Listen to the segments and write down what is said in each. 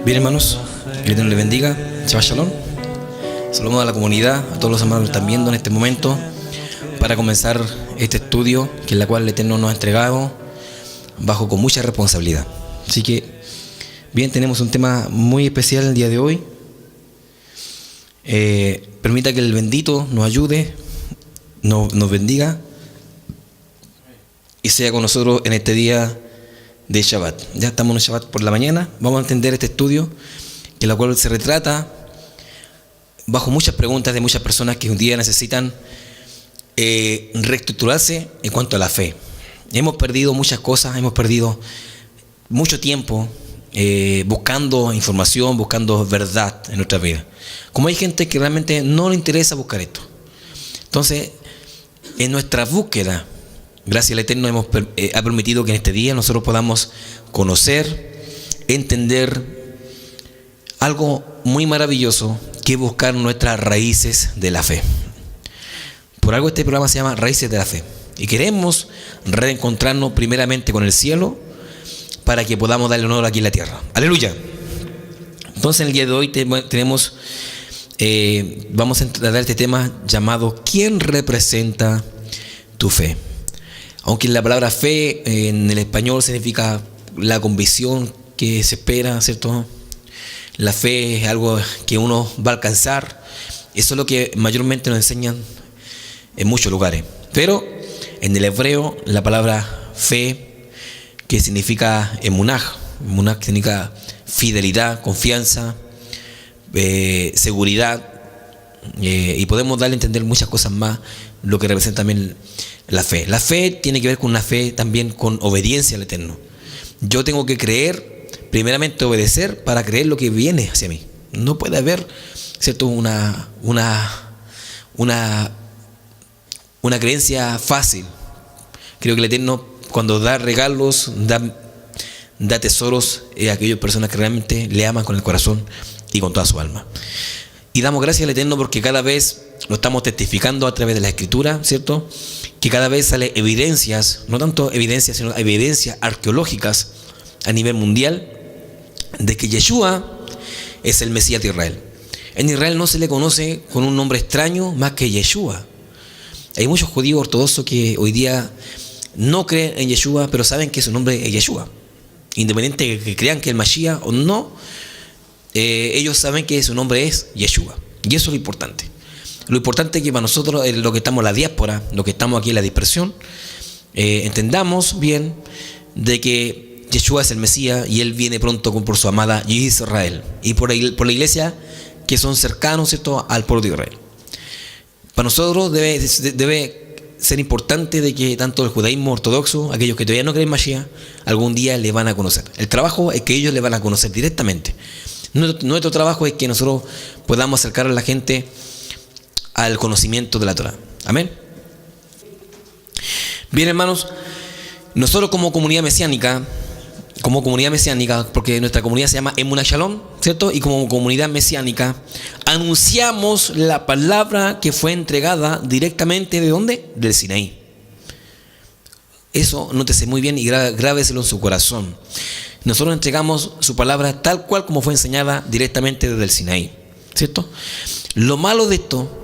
Bien, hermanos, que Dios les bendiga. Shabbat Shalom. Saludos a la comunidad, a todos los hermanos que están viendo en este momento para comenzar este estudio que la cual el Eterno nos ha entregado bajo con mucha responsabilidad. Así que, bien, tenemos un tema muy especial el día de hoy. Permita que el bendito nos ayude, nos bendiga y sea con nosotros en este día de Shabbat. Ya estamos en Shabbat por la mañana. Vamos a entender este estudio, que la cual se retrata bajo muchas preguntas de muchas personas que un día necesitan reestructurarse en cuanto a la fe. Hemos perdido muchas cosas, hemos perdido mucho tiempo buscando información, buscando verdad en nuestra vida. Como hay gente que realmente no le interesa buscar esto. Entonces, en nuestra búsqueda, gracias al Eterno ha permitido que en este día nosotros podamos conocer, entender algo muy maravilloso, que es buscar nuestras raíces de la fe. Por algo este programa se llama Raíces de la Fe. Y queremos reencontrarnos primeramente con el cielo para que podamos darle honor aquí en la tierra. ¡Aleluya! Entonces en el día de hoy vamos a tratar este tema llamado ¿quién representa tu fe? Aunque la palabra fe en el español significa la convicción que se espera, ¿cierto? La fe es algo que uno va a alcanzar. Eso es lo que mayormente nos enseñan en muchos lugares. Pero en el hebreo la palabra fe, que significa emunaj significa fidelidad, confianza, seguridad, y podemos darle a entender muchas cosas más lo que representa también la fe. La fe tiene que ver con una fe también con obediencia al Eterno. Yo tengo que creer, primeramente obedecer para creer lo que viene hacia mí. No puede haber, ¿cierto?, una creencia fácil. Creo que el Eterno, cuando da regalos, da tesoros a aquellas personas que realmente le aman con el corazón y con toda su alma. Y damos gracias al Eterno porque cada vez lo estamos testificando a través de la Escritura, ¿cierto? Que cada vez sale evidencias, no tanto evidencias, sino evidencias arqueológicas a nivel mundial de que Yeshua es el Mesías de Israel. En Israel no se le conoce con un nombre extraño más que Yeshua. Hay muchos judíos ortodoxos que hoy día no creen en Yeshua, pero saben que su nombre es Yeshua. Independiente de que crean que el Mashiach o no, ellos saben que su nombre es Yeshua. Y eso es lo importante. Lo importante es que para nosotros, lo que estamos en la diáspora, lo que estamos aquí en la dispersión, entendamos bien de que Yeshua es el Mesías y Él viene pronto por su amada Israel. Y por la iglesia que son cercanos, ¿cierto?, al pueblo de Israel. Para nosotros debe ser importante de que tanto el judaísmo ortodoxo, aquellos que todavía no creen en Mashiach, algún día le van a conocer. El trabajo es que ellos le van a conocer directamente. Nuestro trabajo es que nosotros podamos acercar a la gente al conocimiento de la Torah. Amén. Bien, hermanos, nosotros como comunidad mesiánica, porque nuestra comunidad se llama Emunah Shalom, ¿cierto? Y como comunidad mesiánica, anunciamos la palabra que fue entregada directamente ¿de dónde? Del Sinaí. Eso nótese muy bien y grábeselo en su corazón. Nosotros entregamos su palabra tal cual como fue enseñada directamente desde el Sinaí, ¿cierto? Lo malo de esto,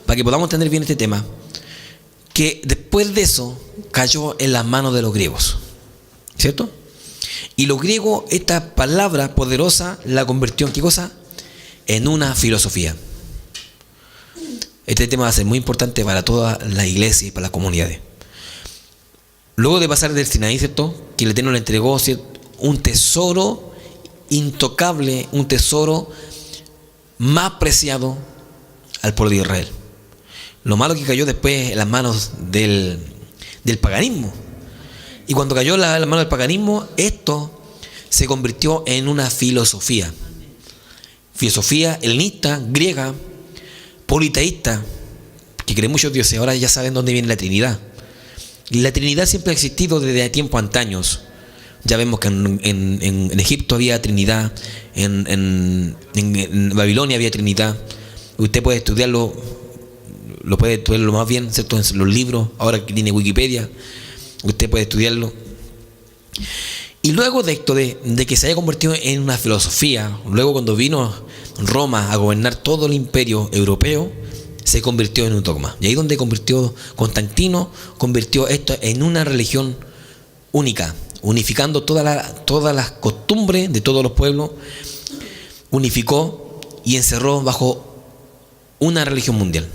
para que podamos entender bien este tema, que después de eso cayó en las manos de los griegos, ¿cierto? Y los griegos, esta palabra poderosa la convirtió en ¿qué cosa? En una filosofía. Este tema va a ser muy importante para toda la iglesia y para las comunidades. Luego de pasar del Sinaí, ¿cierto?, que el Eterno le entregó, ¿cierto?, un tesoro intocable, un tesoro más preciado al pueblo de Israel. Lo malo que cayó después en las manos del paganismo. Y cuando cayó en las manos del paganismo, esto se convirtió en una filosofía. Filosofía helenista, griega, politeísta, que cree muchos dioses. Ahora ya saben dónde viene la Trinidad. Y la Trinidad siempre ha existido desde tiempos antaños. Ya vemos que en Egipto había Trinidad, en Babilonia había Trinidad. Usted puede estudiarlo, lo puede estudiarlo más bien, ¿cierto?, en los libros, ahora que tiene Wikipedia, usted puede estudiarlo. Y luego de esto, de que se haya convertido en una filosofía, luego cuando vino Roma a gobernar todo el imperio europeo, se convirtió en un dogma. Y ahí donde convirtió Constantino, convirtió esto en una religión única, unificando todas las costumbres de todos los pueblos, unificó y encerró bajo una religión mundial.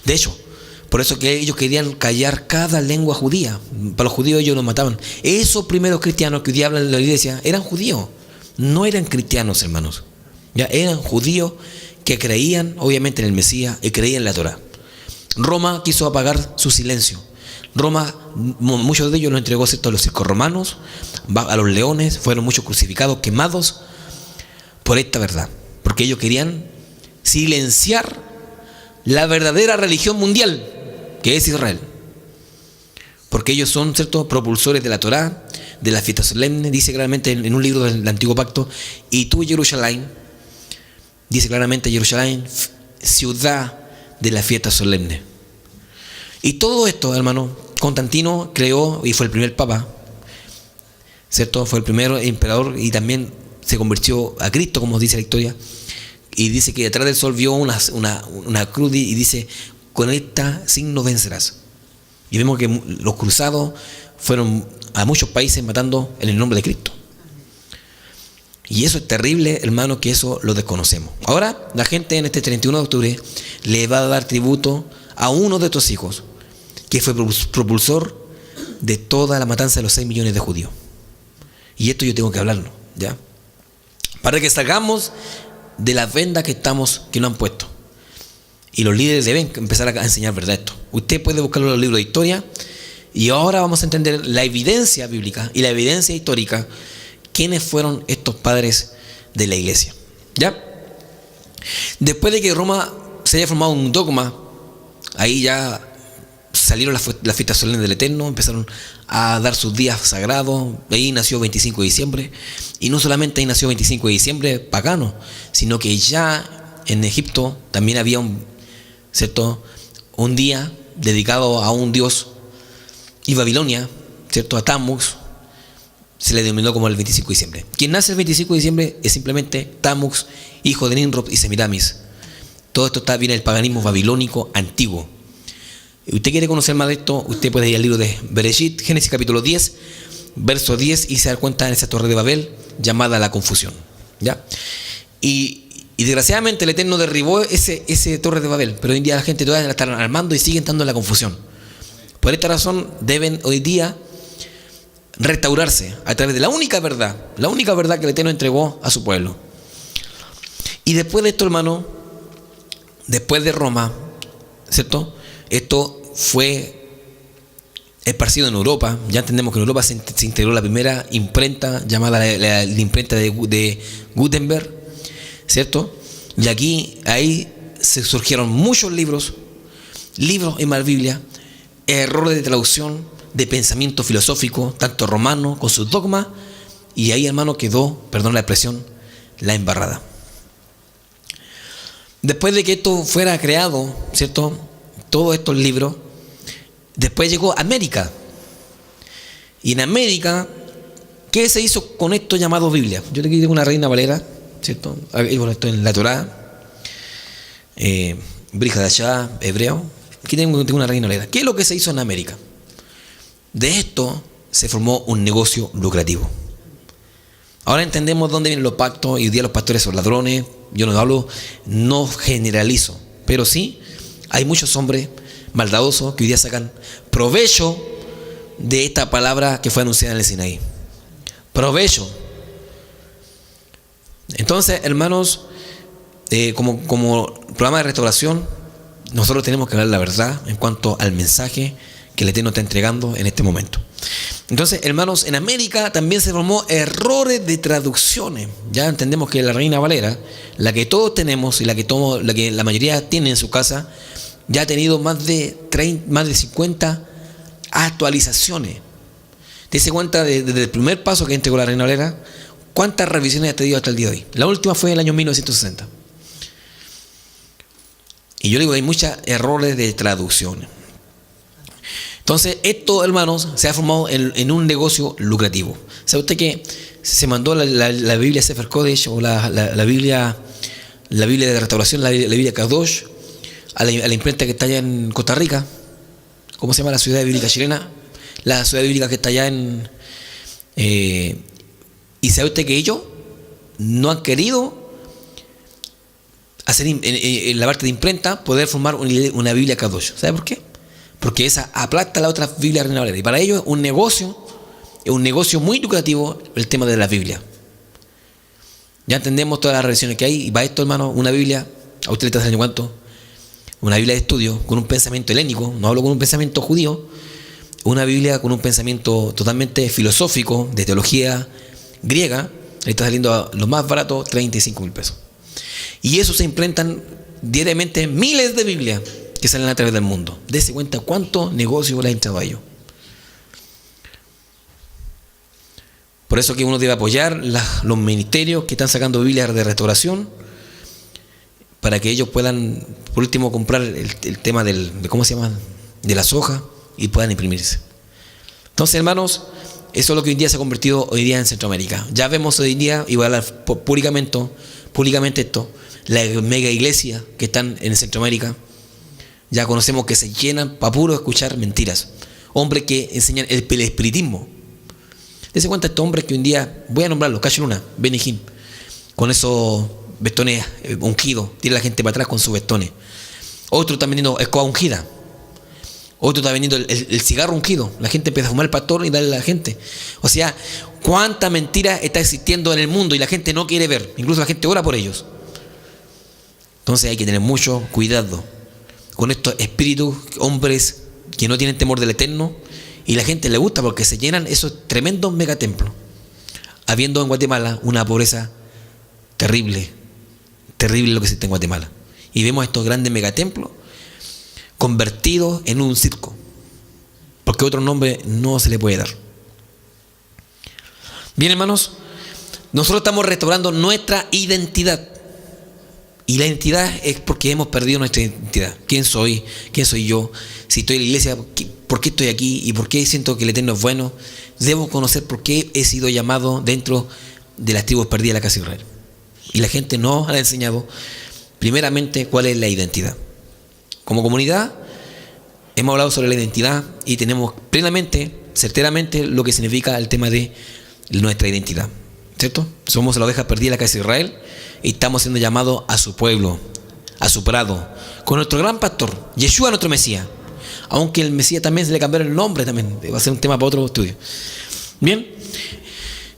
De hecho, por eso que ellos querían callar cada lengua judía. Para los judíos ellos los mataban. Esos primeros cristianos que hoy día hablan en la iglesia eran judíos, no eran cristianos, hermanos. Ya eran judíos que creían obviamente en el Mesías y creían en la Torá. Roma quiso apagar su silencio. Roma, muchos de ellos los entregó, ¿cierto?, a los circos romanos, a los leones, fueron muchos crucificados, quemados por esta verdad, porque ellos querían silenciar la verdadera religión mundial, que es Israel, porque ellos son, ¿cierto?, propulsores de la Torá, de la fiesta solemne. Dice claramente en un libro del Antiguo Pacto: y tú, Jerusalén, dice claramente, Jerusalén, ciudad de la fiesta solemne. Y todo esto, hermano, Constantino creó y fue el primer papa, ¿cierto? Fue el primer emperador y también se convirtió a Cristo, como dice la historia. Y dice que detrás del sol vio una cruz y dice: con esta signo vencerás. Y vemos que los cruzados fueron a muchos países matando en el nombre de Cristo. Y eso es terrible, hermano, que eso lo desconocemos. Ahora la gente en este 31 de octubre le va a dar tributo a uno de estos hijos, que fue propulsor de toda la matanza de los 6 millones de judíos. Y esto yo tengo que hablarlo, ¿ya? Para que salgamos de las vendas que nos han puesto. Y los líderes deben empezar a enseñar verdad esto. Usted puede buscarlo en los libros de historia. Y ahora vamos a entender la evidencia bíblica y la evidencia histórica. ¿Quiénes fueron estos padres de la iglesia? ¿Ya? Después de que Roma se haya formado un dogma, ahí ya salieron las fiestas solemnes del Eterno, empezaron a dar sus días sagrados. Ahí nació 25 de diciembre. Y no solamente ahí nació 25 de diciembre pagano, sino que ya en Egipto también había un día dedicado a un dios. Y Babilonia, ¿cierto?, a Tammuz, se le denominó como el 25 de diciembre. Quien nace el 25 de diciembre es simplemente Tammuz, hijo de Nimrod y Semiramis. Todo esto viene del paganismo babilónico antiguo. ¿Usted quiere conocer más de esto? Usted puede ir al libro de Bereshit, Génesis capítulo 10, verso 10, y se da cuenta en esa torre de Babel llamada la confusión, ¿ya? Y desgraciadamente el Eterno derribó ese torre de Babel, pero hoy en día la gente todavía la está armando y sigue estando en la confusión. Por esta razón deben hoy día restaurarse a través de la única verdad que el Eterno entregó a su pueblo. Y después de esto, hermano, después de Roma, ¿cierto?, esto fue esparcido en Europa. Ya entendemos que en Europa se integró la primera imprenta llamada la imprenta de Gutenberg, ¿cierto? Y ahí se surgieron muchos libros en la Biblia, errores de traducción, de pensamiento filosófico, tanto romano con sus dogmas, y ahí, hermano, quedó, perdón la expresión, la embarrada. Después de que esto fuera creado, ¿cierto?, todos estos libros, después llegó América. Y en América, ¿qué se hizo con esto llamado Biblia? Yo aquí tengo una Reina Valera, ¿cierto? Bueno, esto en la Torá, Brija de allá, hebreo. Aquí tengo una Reina Valera. ¿Qué es lo que se hizo en América? De esto se formó un negocio lucrativo. Ahora entendemos dónde vienen los pactos, y hoy día los pastores son ladrones. Yo no generalizo, pero sí hay muchos hombres maldadosos que hoy día sacan provecho de esta palabra que fue anunciada en el Sinaí. Provecho. Entonces, hermanos, como programa de restauración, nosotros tenemos que hablar la verdad en cuanto al mensaje que el Eterno está entregando en este momento. Entonces, hermanos, en América también se formó errores de traducciones. Ya entendemos que la Reina Valera, la que todos tenemos y la que la mayoría tiene en su casa, ya ha tenido más de 50 actualizaciones. Dese cuenta desde el primer paso que entregó la Reina Valera, cuántas revisiones ha tenido hasta el día de hoy. La última fue en el año 1960. Y yo digo, hay muchos errores de traducción. Entonces, esto, hermanos, se ha formado en un negocio lucrativo. ¿Sabe usted que se mandó la Biblia Sefer Kodesh o la Biblia de restauración, la Biblia Kadosh, a la imprenta que está allá en Costa Rica? ¿Cómo se llama la ciudad bíblica chilena? La ciudad bíblica que está allá en... y sabe usted que ellos no han querido hacer en la parte de imprenta poder formar una Biblia Kadosh. ¿Sabe por qué? Porque esa aplasta la otra Biblia Reina Valera. Y para ellos es un negocio muy lucrativo el tema de la Biblia. Ya entendemos todas las relaciones que hay. Y para esto, hermano, una Biblia, a usted le está haciendo cuánto, una Biblia de estudio con un pensamiento helénico, no hablo con un pensamiento judío, una Biblia con un pensamiento totalmente filosófico, de teología griega, le está saliendo a lo más barato 35,000 pesos. Y eso se imprentan diariamente miles de Biblias que salen a través del mundo. Dese cuenta cuánto negocio le ha entrado a ellos. Por eso que uno debe apoyar los ministerios que están sacando Biblias de restauración, para que ellos puedan, por último, comprar el tema de ¿cómo se llama?, de las hojas, y puedan imprimirse. Entonces, hermanos, eso es lo que hoy en día se ha convertido hoy día en Centroamérica. Ya vemos hoy en día, y voy a hablar públicamente esto, las mega iglesias que están en Centroamérica, ya conocemos que se llenan para puro escuchar mentiras. Hombres que enseñan el espiritismo. Dese cuenta estos hombres que hoy en día, voy a nombrarlos, Cacho Luna, Benny Hinn, con esos vestones ungidos, tira a la gente para atrás con sus vestones. Otro está vendiendo escoba ungida. Otro está vendiendo el cigarro ungido. La gente empieza a fumar el pastor y darle a la gente. O sea, cuánta mentira está existiendo en el mundo y la gente no quiere ver. Incluso la gente ora por ellos. Entonces hay que tener mucho cuidado con estos espíritus, hombres que no tienen temor del Eterno, y la gente le gusta porque se llenan esos tremendos megatemplos, habiendo en Guatemala una pobreza terrible lo que existe en Guatemala. Y vemos estos grandes megatemplos convertidos en un circo, porque otro nombre no se le puede dar. Bien, hermanos, nosotros estamos restaurando nuestra identidad. Y la identidad es porque hemos perdido nuestra identidad. ¿Quién soy? ¿Quién soy yo? Si estoy en la iglesia, ¿por qué estoy aquí? ¿Y por qué siento que el Eterno es bueno? Debo conocer por qué he sido llamado dentro de las tribus perdidas de la casa de Israel. Y la gente no ha enseñado primeramente cuál es la identidad. Como comunidad hemos hablado sobre la identidad y tenemos plenamente, certeramente lo que significa el tema de nuestra identidad, ¿cierto? Somos la oveja perdida de la casa de Israel y estamos siendo llamados a su pueblo, a su prado, con nuestro gran pastor, Yeshua, nuestro Mesías. Aunque el Mesías también se le cambiaron el nombre, también va a ser un tema para otro estudio. Bien,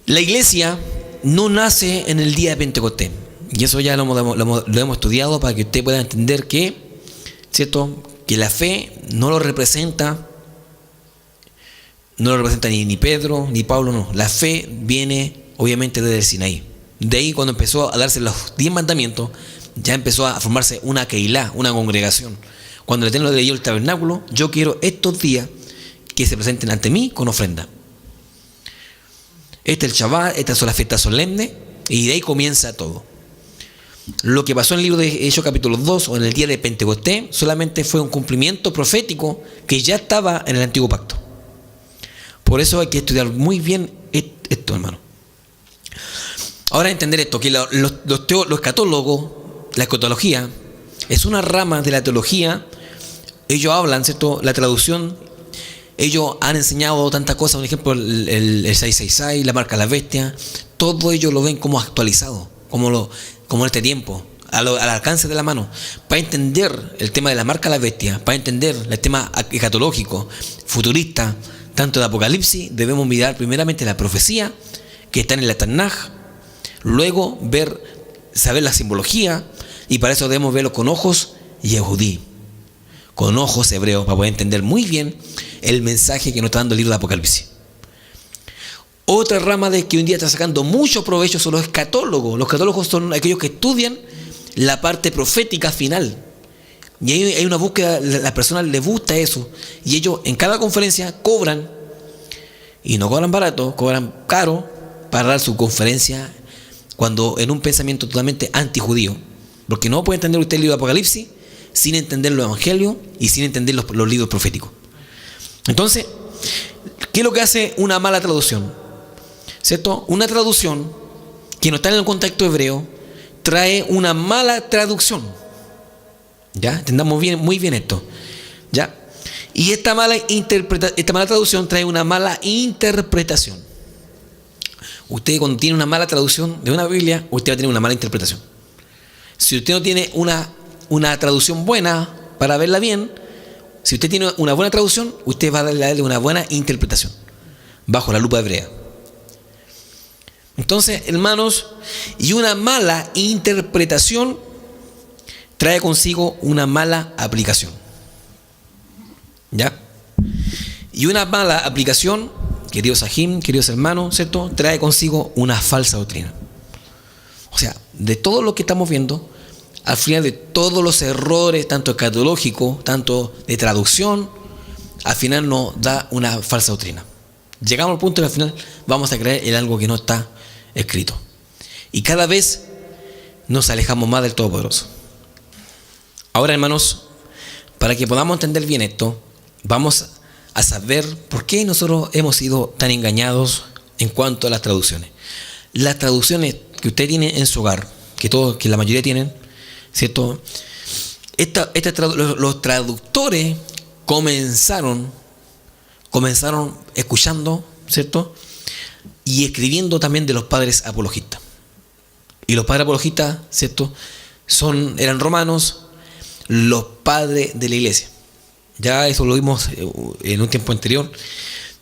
la iglesia no nace en el día de Pentecostés, y eso ya lo hemos estudiado para que usted pueda entender que, ¿cierto?, que la fe no lo representa ni Pedro ni Pablo, no. La fe viene obviamente desde el Sinaí. De ahí, cuando empezó a darse los 10 mandamientos, ya empezó a formarse una keilá, una congregación. Cuando el Eterno leyó el tabernáculo, yo quiero estos días que se presenten ante mí con ofrenda. Este es el Shabbat, estas son las fiestas solemnes, y de ahí comienza todo. Lo que pasó en el libro de Hechos capítulo 2 o en el día de Pentecostés solamente fue un cumplimiento profético que ya estaba en el antiguo pacto. Por eso hay que estudiar muy bien esto, hermano. Ahora entender esto, que los escatólogos, la escatología, es una rama de la teología. Ellos hablan, ¿cierto?, la traducción. Ellos han enseñado tantas cosas, por ejemplo, el 666, la marca de la bestia. Todo ellos lo ven como actualizado, como en este tiempo, al alcance de la mano. Para entender el tema de la marca de la bestia, para entender el tema escatológico, futurista, tanto de Apocalipsis, debemos mirar primeramente la profecía que está en el Tanaj, luego saber la simbología, y para eso debemos verlo con ojos yehudí, con ojos hebreos, para poder entender muy bien el mensaje que nos está dando el libro de Apocalipsis. Otra rama de que hoy en día está sacando mucho provecho son los escatólogos. Los escatólogos son aquellos que estudian la parte profética final. Y ahí hay una búsqueda, las personas les gusta eso. Y ellos en cada conferencia cobran, y no cobran barato, cobran caro para dar su conferencia, cuando en un pensamiento totalmente antijudío. Porque no puede entender usted el libro de Apocalipsis sin entender los evangelios y sin entender los libros proféticos. Entonces, ¿qué es lo que hace una mala traducción? ¿cierto? Una traducción que no está en el contexto hebreo trae una mala traducción. ¿Ya? Entendamos bien, muy bien esto. ¿Ya? Y esta mala traducción trae una mala interpretación. Usted, cuando tiene una mala traducción de una Biblia, usted va a tener una mala interpretación. Si usted no tiene una traducción buena para verla bien, si usted tiene una buena traducción, usted va a darle una buena interpretación bajo la lupa hebrea. Entonces, hermanos, y una mala interpretación trae consigo una mala aplicación. ¿Ya? Y una mala aplicación, queridos Sahim, queridos hermanos, ¿cierto?, trae consigo una falsa doctrina. O sea, de todo lo que estamos viendo, al final de todos los errores, tanto escatológicos, tanto de traducción, al final nos da una falsa doctrina. Llegamos al punto que al final vamos a creer en algo que no está escrito. Y cada vez nos alejamos más del Todopoderoso. Ahora, hermanos, para que podamos entender bien esto, vamos a saber por qué nosotros hemos sido tan engañados en cuanto a las traducciones. Las traducciones que usted tiene en su hogar, que la mayoría tienen, ¿cierto? Los traductores comenzaron escuchando, ¿cierto?, y escribiendo también de los padres apologistas. Y los padres apologistas, ¿cierto?, eran romanos, los padres de la iglesia. Ya eso lo vimos en un tiempo anterior.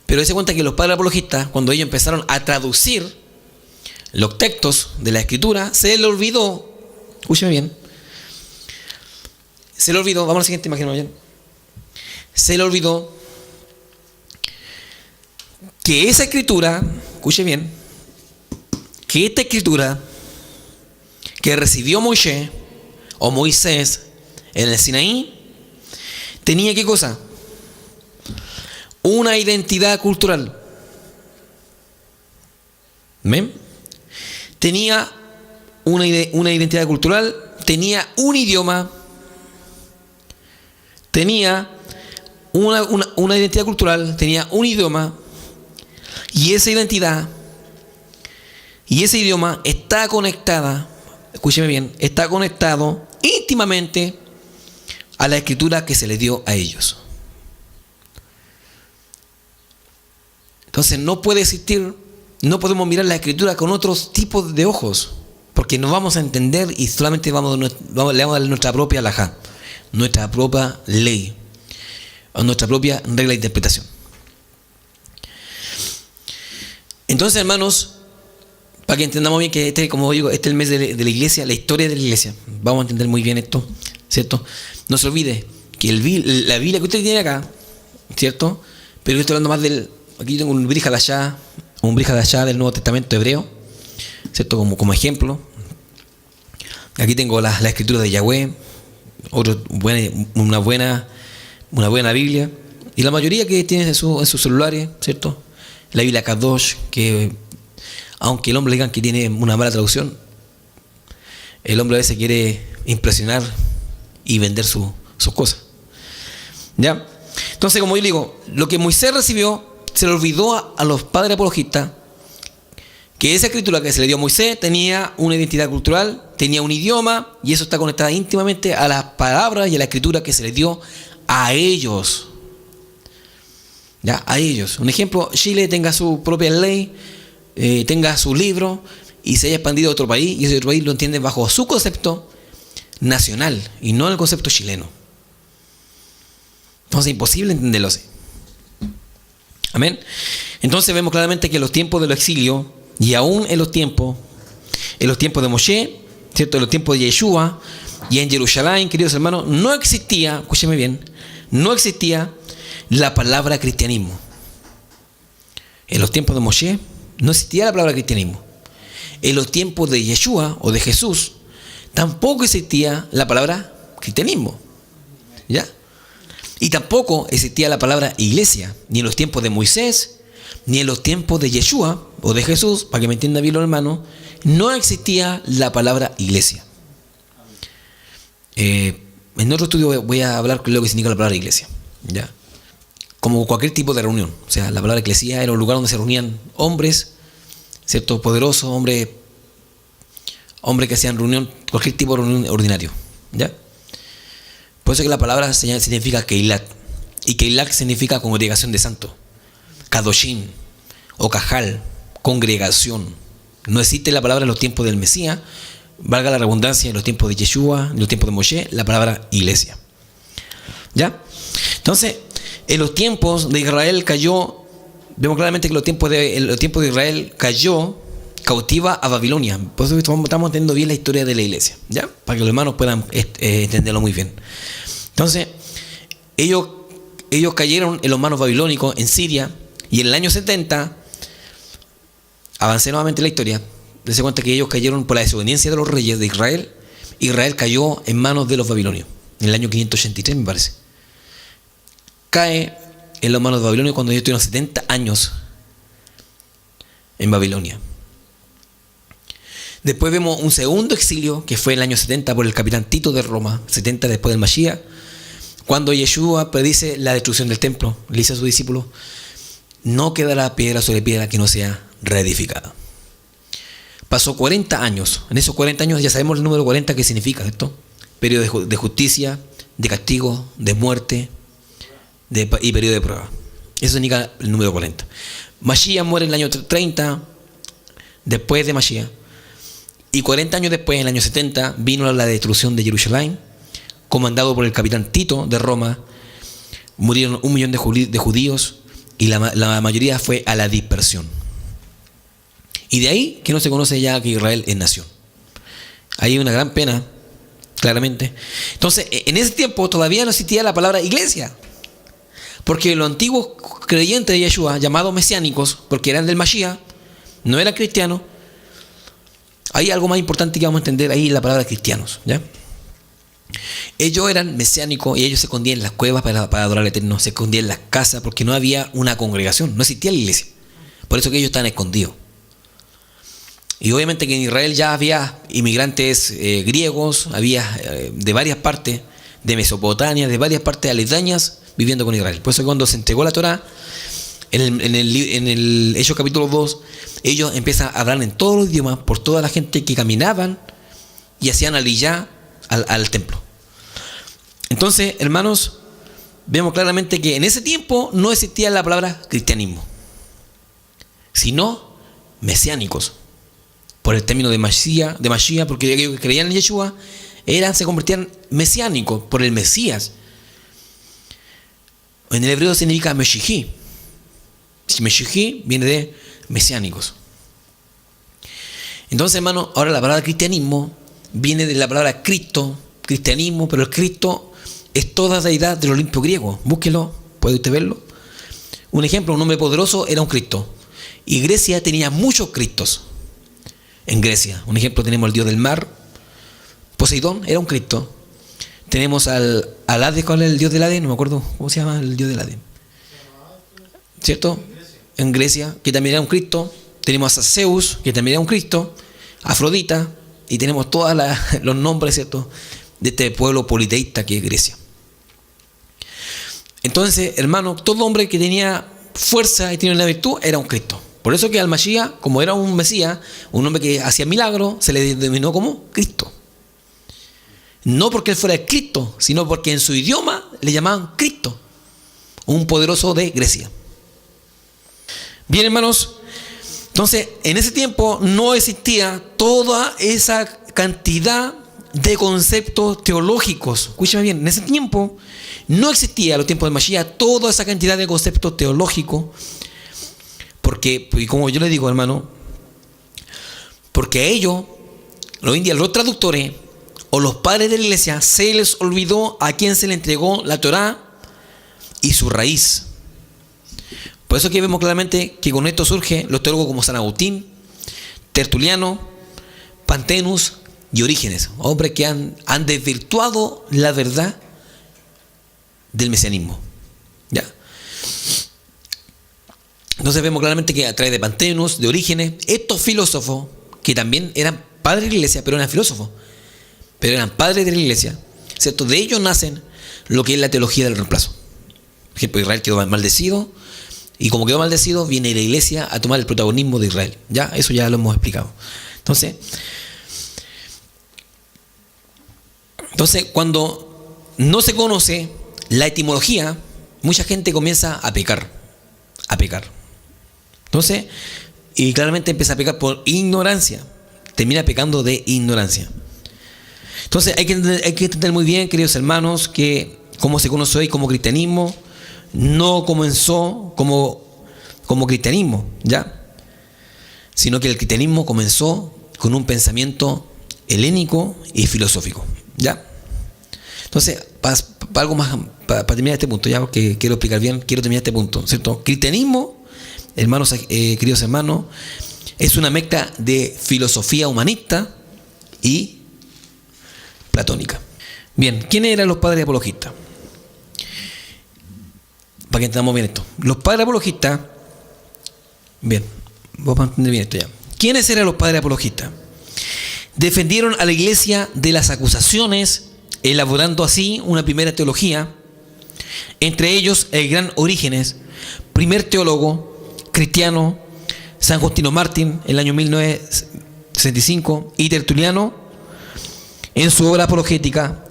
Pero se cuenta que los padres apologistas, cuando ellos empezaron a traducir los textos de la escritura, se les olvidó, escúcheme bien, vamos a la siguiente imagen, bien. Se le olvidó que esa escritura, escuche bien, que esta escritura que recibió Moisés o Moisés en el Sinaí, tenía ¿qué cosa? Una identidad cultural. ¿Ven? Tenía una identidad cultural, tenía un idioma, tenía una identidad cultural, tenía un idioma, y esa identidad y ese idioma está conectada, escúcheme bien, está conectado íntimamente a la escritura que se le dio a ellos. Entonces no podemos mirar la escritura con otros tipos de ojos, porque no vamos a entender y solamente le vamos a dar nuestra propia halajá, nuestra propia ley, o nuestra propia regla de interpretación. Entonces, hermanos, para que entendamos bien que como digo, este es el mes de la iglesia, la historia de la iglesia, vamos a entender muy bien esto, ¿cierto? No se olvide que la Biblia que usted tiene acá, ¿cierto? Pero yo estoy hablando más aquí tengo un Brit Hadashah del Nuevo Testamento hebreo, ¿cierto? Como ejemplo. Aquí tengo la escritura de Yahweh, una buena Biblia, y la mayoría que tiene en sus celulares, ¿cierto? La Biblia Kadosh, que aunque el hombre le digan que tiene una mala traducción, el hombre a veces quiere impresionar y vender sus cosas. ¿Ya? Entonces, como yo digo, lo que Moisés recibió se le olvidó a los padres apologistas, que esa escritura que se le dio a Moisés tenía una identidad cultural, tenía un idioma, y eso está conectado íntimamente a las palabras y a la escritura que se le dio a ellos. ¿Ya? A ellos. Un ejemplo, Chile tenga su propia ley, tenga su libro, y se haya expandido a otro país, y ese otro país lo entiende bajo su concepto nacional y no el concepto chileno. Entonces es imposible entenderlo así. Amén. Entonces vemos claramente que en los tiempos del exilio, y aún en los tiempos de Moshe, ¿cierto?, en los tiempos de Yeshua, y en Jerusalén, queridos hermanos, no existía, escúcheme bien, no existía la palabra cristianismo. En los tiempos de Moshe no existía la palabra cristianismo. En los tiempos de Yeshua o de Jesús tampoco existía la palabra cristianismo. ¿Ya? Y tampoco existía la palabra iglesia, ni en los tiempos de Moisés, ni en los tiempos de Yeshua o de Jesús, para que me entienda bien los hermanos, no existía la palabra iglesia. En otro estudio voy a hablar de lo que significa la palabra iglesia. ¿Ya? Como cualquier tipo de reunión. O sea, la palabra eclesía era un lugar donde se reunían hombres ¿cierto? Poderoso, hombre que hacían reunión, cualquier tipo de reunión ordinario, ¿ya? Por eso que la palabra significa Keilat, y Keilat significa congregación de santos, Kadoshim o Cajal, congregación. No existe la palabra en los tiempos del Mesías, valga la redundancia, en los tiempos de Yeshua, en los tiempos de Moshe, la palabra iglesia, ¿ya? Entonces, en los tiempos de Israel vemos claramente que en los tiempos de Israel cayó cautiva a Babilonia. Por eso estamos entendiendo bien la historia de la iglesia, ¿ya? Para que los hermanos puedan entenderlo muy bien. Entonces, ellos cayeron en los manos babilónicos en Siria, y en el año 70, avancé nuevamente la historia, dense cuenta que ellos cayeron por la desobediencia de los reyes de Israel. Israel cayó en manos de los babilonios, en el año 583 me parece. Cae en las manos de Babilonia cuando ellos tuvieron 70 años en Babilonia. Después vemos un segundo exilio que fue en el año 70 por el capitán Tito de Roma, 70 después del Mashiach, cuando Yeshua predice la destrucción del templo. Le dice a sus discípulos: no quedará piedra sobre piedra que no sea reedificada. Pasó 40 años. En esos 40 años ya sabemos el número 40 que significa, ¿cierto? Periodo de justicia, de castigo, de muerte y periodo de prueba. Eso indica el número 40. Mashiach muere en el año 30 después de Mashiach. Y 40 años después, en el año 70, vino la destrucción de Jerusalén, comandado por el capitán Tito de Roma. Murieron 1 millón de judíos, y la mayoría fue a la dispersión. Y de ahí que no se conoce ya que Israel es nación. Hay una gran pena, claramente. Entonces, en ese tiempo todavía no existía la palabra iglesia, porque los antiguos creyentes de Yeshua, llamados mesiánicos, porque eran del Mashiach, no eran cristianos. Hay algo más importante que vamos a entender ahí, la palabra cristianos, ¿ya? Ellos eran mesiánicos y ellos se escondían en las cuevas para adorar al Eterno, se escondían en las casas porque no había una congregación, no existía la iglesia. Por eso que ellos estaban escondidos. Y obviamente que en Israel ya había inmigrantes griegos, había de varias partes, de Mesopotamia, de varias partes aledañas, viviendo con Israel. Por eso que cuando se entregó la Torá, en el Hechos capítulo 2, ellos empiezan a hablar en todos los idiomas por toda la gente que caminaban y hacían aliyá al templo. Entonces, hermanos, vemos claramente que en ese tiempo no existía la palabra cristianismo, sino mesiánicos, por el término de Mashiach, porque ellos que creían en Yeshua se convertían mesiánicos por el Mesías. En el hebreo significa Meshijí. Meshijí viene de mesiánicos. Entonces, hermano, ahora la palabra cristianismo viene de la palabra Cristo, cristianismo, pero el Cristo es toda deidad del Olimpo griego. Búsquelo, puede usted verlo. Un ejemplo, un hombre poderoso era un Cristo. Y Grecia tenía muchos Cristos. En Grecia, un ejemplo, tenemos al dios del mar, Poseidón, era un Cristo. Tenemos al Hades, ¿cuál es el dios del Hades? No me acuerdo cómo se llama el dios del Hades, ¿cierto? En Grecia, que también era un Cristo. Tenemos a Zeus, que también era un Cristo, Afrodita, y tenemos todos los nombres, ¿cierto?, de este pueblo politeísta que es Grecia. Entonces, hermano, todo hombre que tenía fuerza y tenía una virtud era un Cristo. Por eso que al Mashiach, como era un Mesías, un hombre que hacía milagros, se le denominó como Cristo. No porque él fuera el Cristo, sino porque en su idioma le llamaban Cristo, un poderoso de Grecia. Bien, hermanos, entonces en ese tiempo no existía toda esa cantidad de conceptos teológicos. Escúchame bien, en ese tiempo no existía, a los tiempos de Mashiach, toda esa cantidad de conceptos teológicos. Porque, como yo le digo, hermano, porque a ellos, los traductores o los padres de la iglesia, se les olvidó a quién se le entregó la Torá y su raíz. Por eso que vemos claramente que con esto surgen los teólogos como San Agustín, Tertuliano, Pantenus y Orígenes, hombres que han desvirtuado la verdad del mesianismo. ¿Ya? Entonces vemos claramente que a través de Pantenus, de Orígenes, estos filósofos, que también eran padres de la iglesia, pero eran filósofos, pero eran padres de la iglesia, ¿cierto? De ellos nacen lo que es la teología del reemplazo. Por ejemplo, Israel quedó maldecido, Y como quedó maldecido, viene la iglesia a tomar el protagonismo de Israel. Ya, eso ya lo hemos explicado. Entonces, cuando no se conoce la etimología, mucha gente comienza a pecar. Entonces, y claramente empieza a pecar por ignorancia. Termina pecando de ignorancia. Entonces, hay que entender muy bien, queridos hermanos, que como se conoce hoy como cristianismo, no comenzó como cristianismo, ¿ya? Sino que el cristianismo comenzó con un pensamiento helénico y filosófico, ¿ya? Entonces, para algo más, para terminar este punto, ya, porque quiero explicar bien, quiero terminar este punto, ¿cierto? Cristianismo, hermanos, queridos hermanos, es una mezcla de filosofía humanista y platónica. Bien, ¿quiénes eran los padres apologistas? Para que entendamos bien esto. Los padres apologistas, bien, vamos a entender bien esto ya. ¿Quiénes eran los padres apologistas? Defendieron a la iglesia de las acusaciones, elaborando así una primera teología, entre ellos el gran Orígenes, primer teólogo cristiano, San Justino Mártir, en el año 1965, y Tertuliano, en su obra apologética,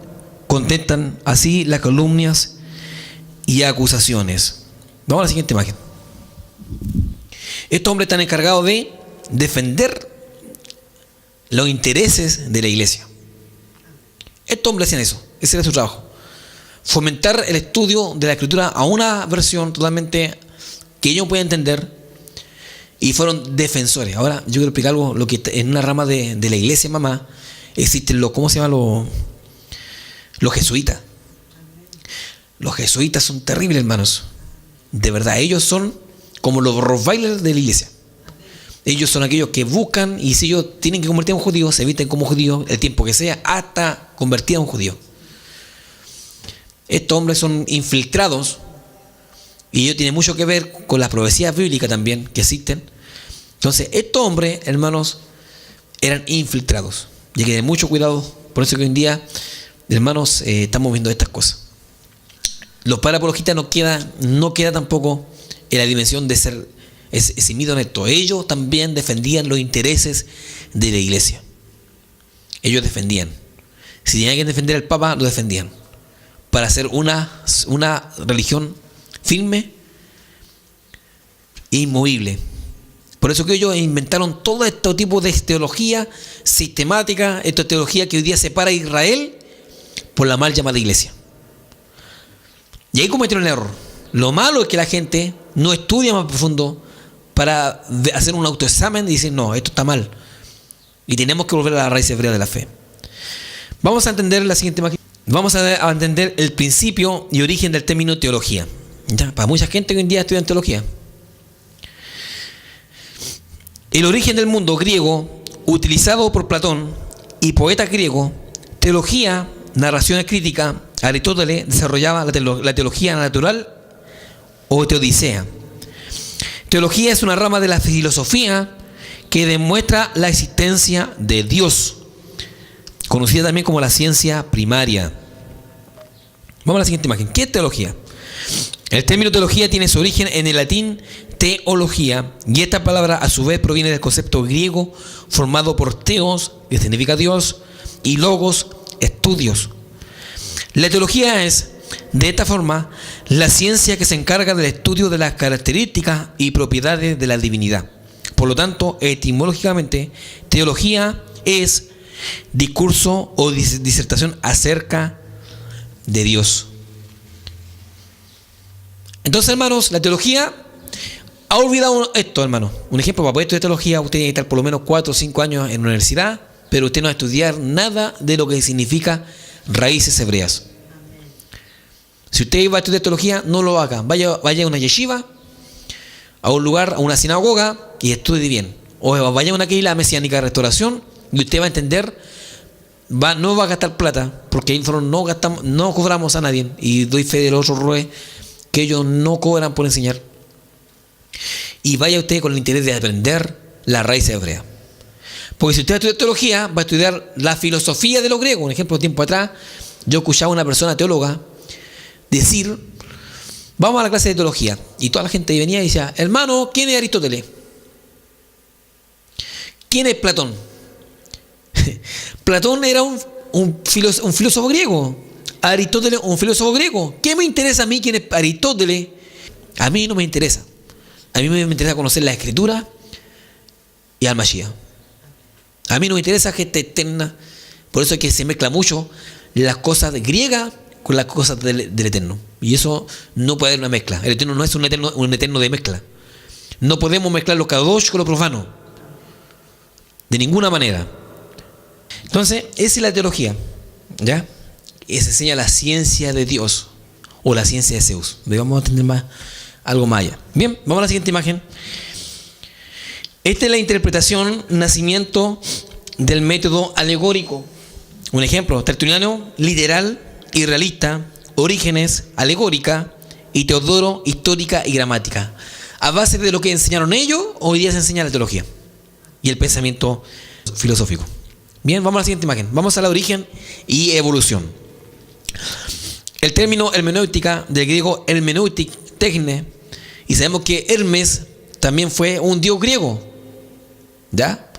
contestan así las calumnias y acusaciones. Vamos a la siguiente imagen. Estos hombres están encargados de defender los intereses de la iglesia. Estos hombres hacían eso, ese era su trabajo. Fomentar el estudio de la escritura a una versión totalmente que ellos puedan entender, y fueron defensores. Ahora yo quiero explicar algo, lo que en una rama de la iglesia mamá existen ¿cómo se llama? Los jesuitas. Los jesuitas son terribles, hermanos. De verdad, ellos son como los rottweilers de la iglesia. Ellos son aquellos que buscan, y si ellos tienen que convertir a un judío, se visten como judíos el tiempo que sea, hasta convertir a un judío. Estos hombres son infiltrados, y ello tiene mucho que ver con las profecías bíblicas también que existen. Entonces, estos hombres, hermanos, eran infiltrados. Y hay que tener mucho cuidado. Por eso que hoy en día, hermanos, estamos viendo estas cosas. Los padres apologistas no queda tampoco en la dimensión de ser eximidos en esto. Ellos también defendían los intereses de la iglesia. Ellos defendían. Si tenían que defender al Papa, lo defendían. Para hacer una religión firme e inmovible. Por eso que ellos inventaron todo este tipo de teología sistemática, esta teología que hoy día separa a Israel por la mal llamada iglesia. Y ahí cometieron el error. Lo malo es que la gente no estudia más profundo para hacer un autoexamen y decir, no, esto está mal. Y tenemos que volver a la raíz hebrea de la fe. Vamos a entender la siguiente imagen. Vamos a entender el principio y origen del término teología. ¿Ya? Para mucha gente que hoy en día estudia teología. El origen del mundo griego, utilizado por Platón y poetas griegos, teología, narraciones críticas. Aristóteles desarrollaba la teología natural o teodicea. Teología es una rama de la filosofía que demuestra la existencia de Dios, conocida también como la ciencia primaria. Vamos a la siguiente imagen. ¿Qué es teología? El término teología tiene su origen en el latín teología, y esta palabra a su vez proviene del concepto griego formado por teos, que significa Dios, y logos, estudios. La teología es, de esta forma, la ciencia que se encarga del estudio de las características y propiedades de la divinidad. Por lo tanto, etimológicamente, teología es discurso o disertación acerca de Dios. Entonces, hermanos, la teología ha olvidado esto, hermanos. Un ejemplo, para poder estudiar teología, usted tiene que estar por lo menos 4 o 5 años en la universidad, pero usted no va a estudiar nada de lo que significa raíces hebreas. Si usted va a estudiar teología, no lo haga. Vaya a una yeshiva, a un lugar, a una sinagoga, y estudie bien. O vaya a una keila mesiánica de restauración, y usted va a entender, no va a gastar plata, porque ahí no cobramos a nadie, y doy fe de los otros roes, que ellos no cobran por enseñar. Y vaya usted con el interés de aprender la raíz hebrea. Porque si usted estudia teología, va a estudiar la filosofía de los griegos. Un ejemplo, tiempo atrás, yo escuchaba a una persona teóloga decir Vamos a la clase de teología. Y toda la gente venía y decía, hermano, ¿quién es Aristóteles? ¿Quién es Platón? Platón era un filósofo griego. Aristóteles, un filósofo griego. ¿Qué me interesa a mí quién es Aristóteles? A mí no me interesa. A mí me interesa conocer la escritura y al Mashiach. A mí no me interesa gente eterna. Por eso es que se mezcla mucho las cosas griegas con las cosas del eterno. Y eso no puede haber una mezcla. El eterno no es un eterno de mezcla. No podemos mezclar lo kadosh con lo profano. De ninguna manera. Entonces, esa es la teología. ¿Ya? Y se enseña la ciencia de Dios. O la ciencia de Zeus. Vamos a tener algo más allá. Bien, vamos a la siguiente imagen. Esta es la interpretación, nacimiento del método alegórico. Un ejemplo, Tertuliano, literal y realista, Orígenes, alegórica, y Teodoro, histórica y gramática. A base de lo que enseñaron ellos, hoy día se enseña la teología y el pensamiento filosófico. Bien, vamos a la siguiente imagen. Vamos a la origen y evolución. El término hermenéutica, del griego hermeneutik, techne, y sabemos que Hermes también fue un dios griego. ¿Ya?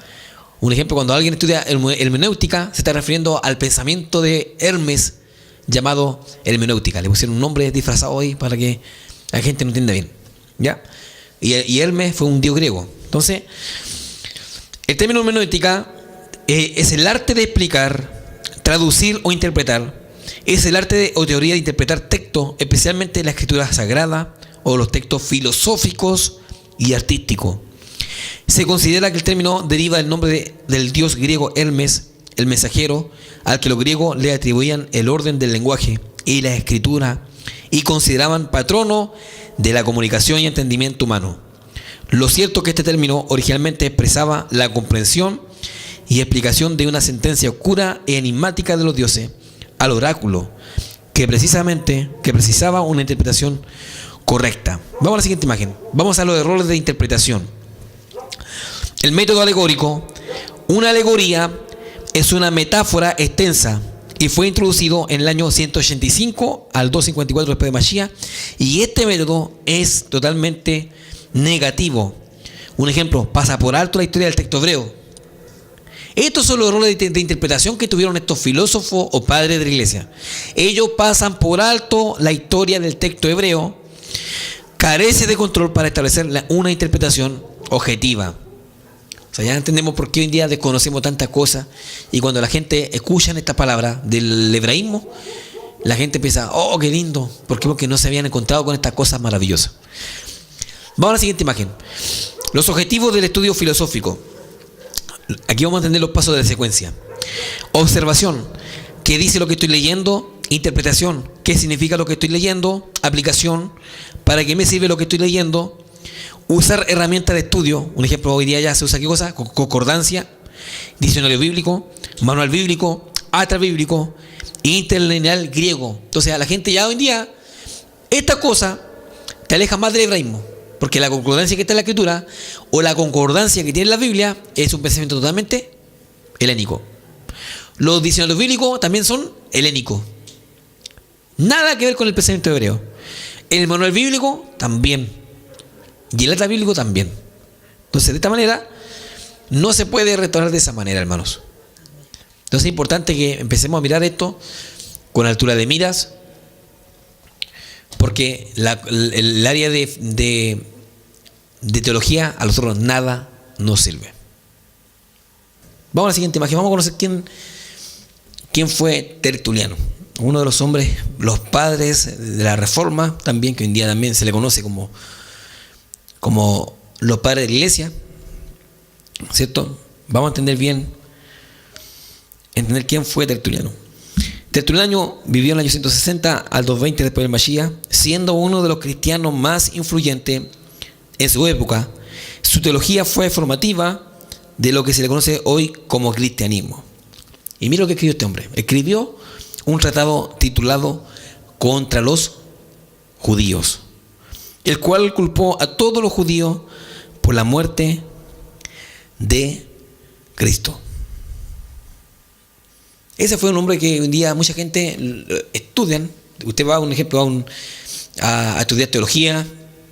Un ejemplo, cuando alguien estudia hermenéutica, se está refiriendo al pensamiento de Hermes llamado hermenéutica. Le pusieron un nombre disfrazado ahí para que la gente no entienda bien. ¿Ya? Y Hermes fue un dios griego. Entonces, el término hermenéutica es el arte de explicar, traducir o interpretar. Es el arte o teoría de interpretar textos, especialmente la escritura sagrada o los textos filosóficos y artísticos. Se considera que el término deriva del nombre del dios griego Hermes, el mensajero, al que los griegos le atribuían el orden del lenguaje y la escritura y consideraban patrono de la comunicación y entendimiento humano. Lo cierto es que este término originalmente expresaba la comprensión y explicación de una sentencia oscura e enigmática de los dioses al oráculo, que precisaba una interpretación correcta. Vamos a la siguiente imagen. Vamos a los errores de interpretación. El método alegórico. Una alegoría es una metáfora extensa y fue introducido en el año 185 al 254 después de Mashiach, y este método es totalmente negativo. Un ejemplo, pasa por alto la historia del texto hebreo. Estos son los errores de interpretación que tuvieron estos filósofos o padres de la iglesia. Ellos pasan por alto la historia del texto hebreo, carece de control para establecer una interpretación objetiva. O sea, ya entendemos por qué hoy en día desconocemos tantas cosas, y cuando la gente escucha esta palabra del hebraísmo, la gente piensa, oh, qué lindo. ¿Por qué? Porque no se habían encontrado con estas cosas maravillosas. Vamos a la siguiente imagen. Los objetivos del estudio filosófico. Aquí vamos a entender los pasos de la secuencia. Observación, ¿qué dice lo que estoy leyendo? Interpretación, ¿qué significa lo que estoy leyendo? Aplicación, ¿para qué me sirve lo que estoy leyendo? Usar herramientas de estudio. Un ejemplo, hoy día ya se usa ¿qué cosa? Concordancia, diccionario bíblico, manual bíblico, atlas bíblico, interlineal griego. Entonces a la gente ya hoy en día, esta cosa te aleja más del hebraísmo, porque la concordancia que está en la escritura o la concordancia que tiene la Biblia es un pensamiento totalmente helénico. Los diccionarios bíblicos también son helénicos. Nada que ver con el pensamiento hebreo. El manual bíblico también. Y el atlas bíblico también. Entonces, de esta manera, no se puede retornar de esa manera, hermanos. Entonces es importante que empecemos a mirar esto con altura de miras, porque el área de teología a nosotros nada nos sirve. Vamos a la siguiente imagen. Vamos a conocer quién fue Tertuliano, uno de los hombres, los padres de la Reforma, también, que hoy en día también se le conoce como los padres de la iglesia, ¿cierto? Vamos a entender quién fue Tertuliano. Tertuliano vivió en el año 160 al 220 después del Mashiach, siendo uno de los cristianos más influyentes en su época. Su teología fue formativa de lo que se le conoce hoy como cristianismo. Y mira lo que escribió este hombre. Escribió un tratado titulado Contra los judíos, el cual culpó a todos los judíos por la muerte de Cristo. Ese fue un hombre que hoy en día mucha gente estudian. Usted va, un ejemplo, a estudiar teología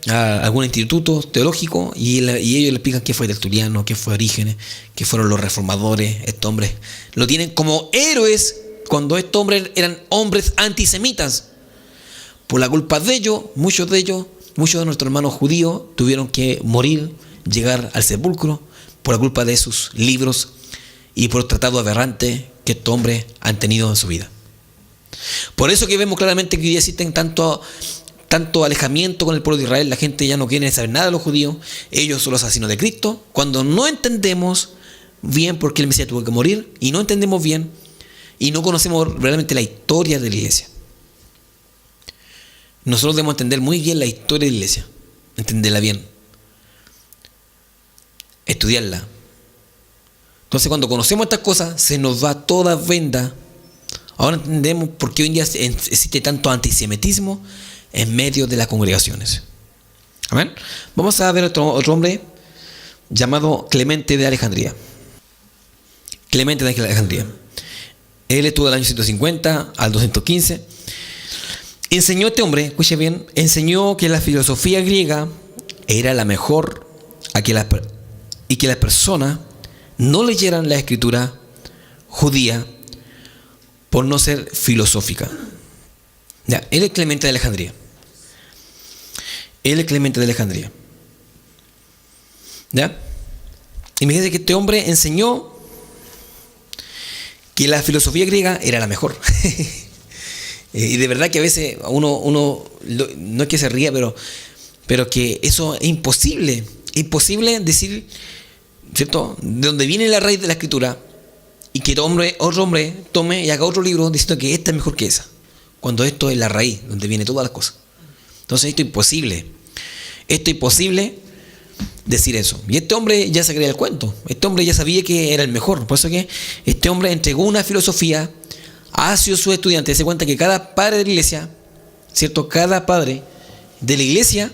a algún instituto teológico y ellos le explican qué fue Tertuliano, qué fue Orígenes, qué fueron los reformadores. Estos hombres lo tienen como héroes cuando estos hombres eran hombres antisemitas. Por la culpa de ellos, muchos de nuestros hermanos judíos tuvieron que morir, llegar al sepulcro por la culpa de sus libros y por el tratado aberrante que estos hombres han tenido en su vida. Por eso que vemos claramente que hoy día existen tanto alejamiento con el pueblo de Israel. La gente ya no quiere saber nada de los judíos. Ellos son los asesinos de Cristo. Cuando no entendemos bien por qué el Mesías tuvo que morir, y no entendemos bien y no conocemos realmente la historia de la iglesia. Nosotros debemos entender muy bien la historia de la iglesia, entenderla bien, estudiarla. Entonces, cuando conocemos estas cosas, se nos va toda venda. Ahora entendemos por qué hoy en día existe tanto antisemitismo en medio de las congregaciones. Amén. Vamos a ver otro hombre llamado Clemente de Alejandría. Clemente de Alejandría. Él estuvo del año 150 al 215. Enseñó este hombre, escuche bien, enseñó que la filosofía griega era la mejor y que las personas no leyeran la escritura judía por no ser filosófica. Ya, él es Clemente de Alejandría. ¿Ya? Imagínense que este hombre enseñó que la filosofía griega era la mejor. Y de verdad que a veces uno no es que se ría, pero que eso es imposible. Imposible decir, ¿cierto?, de dónde viene la raíz de la escritura y que otro hombre tome y haga otro libro diciendo que esta es mejor que esa, cuando esto es la raíz donde viene todas las cosas. Entonces esto es imposible. Decir eso. Y este hombre ya se creía el cuento. Este hombre ya sabía que era el mejor. Por eso que este hombre entregó una filosofía hacia sus estudiantes. Se cuenta que cada padre de la iglesia, ¿cierto?, cada padre de la iglesia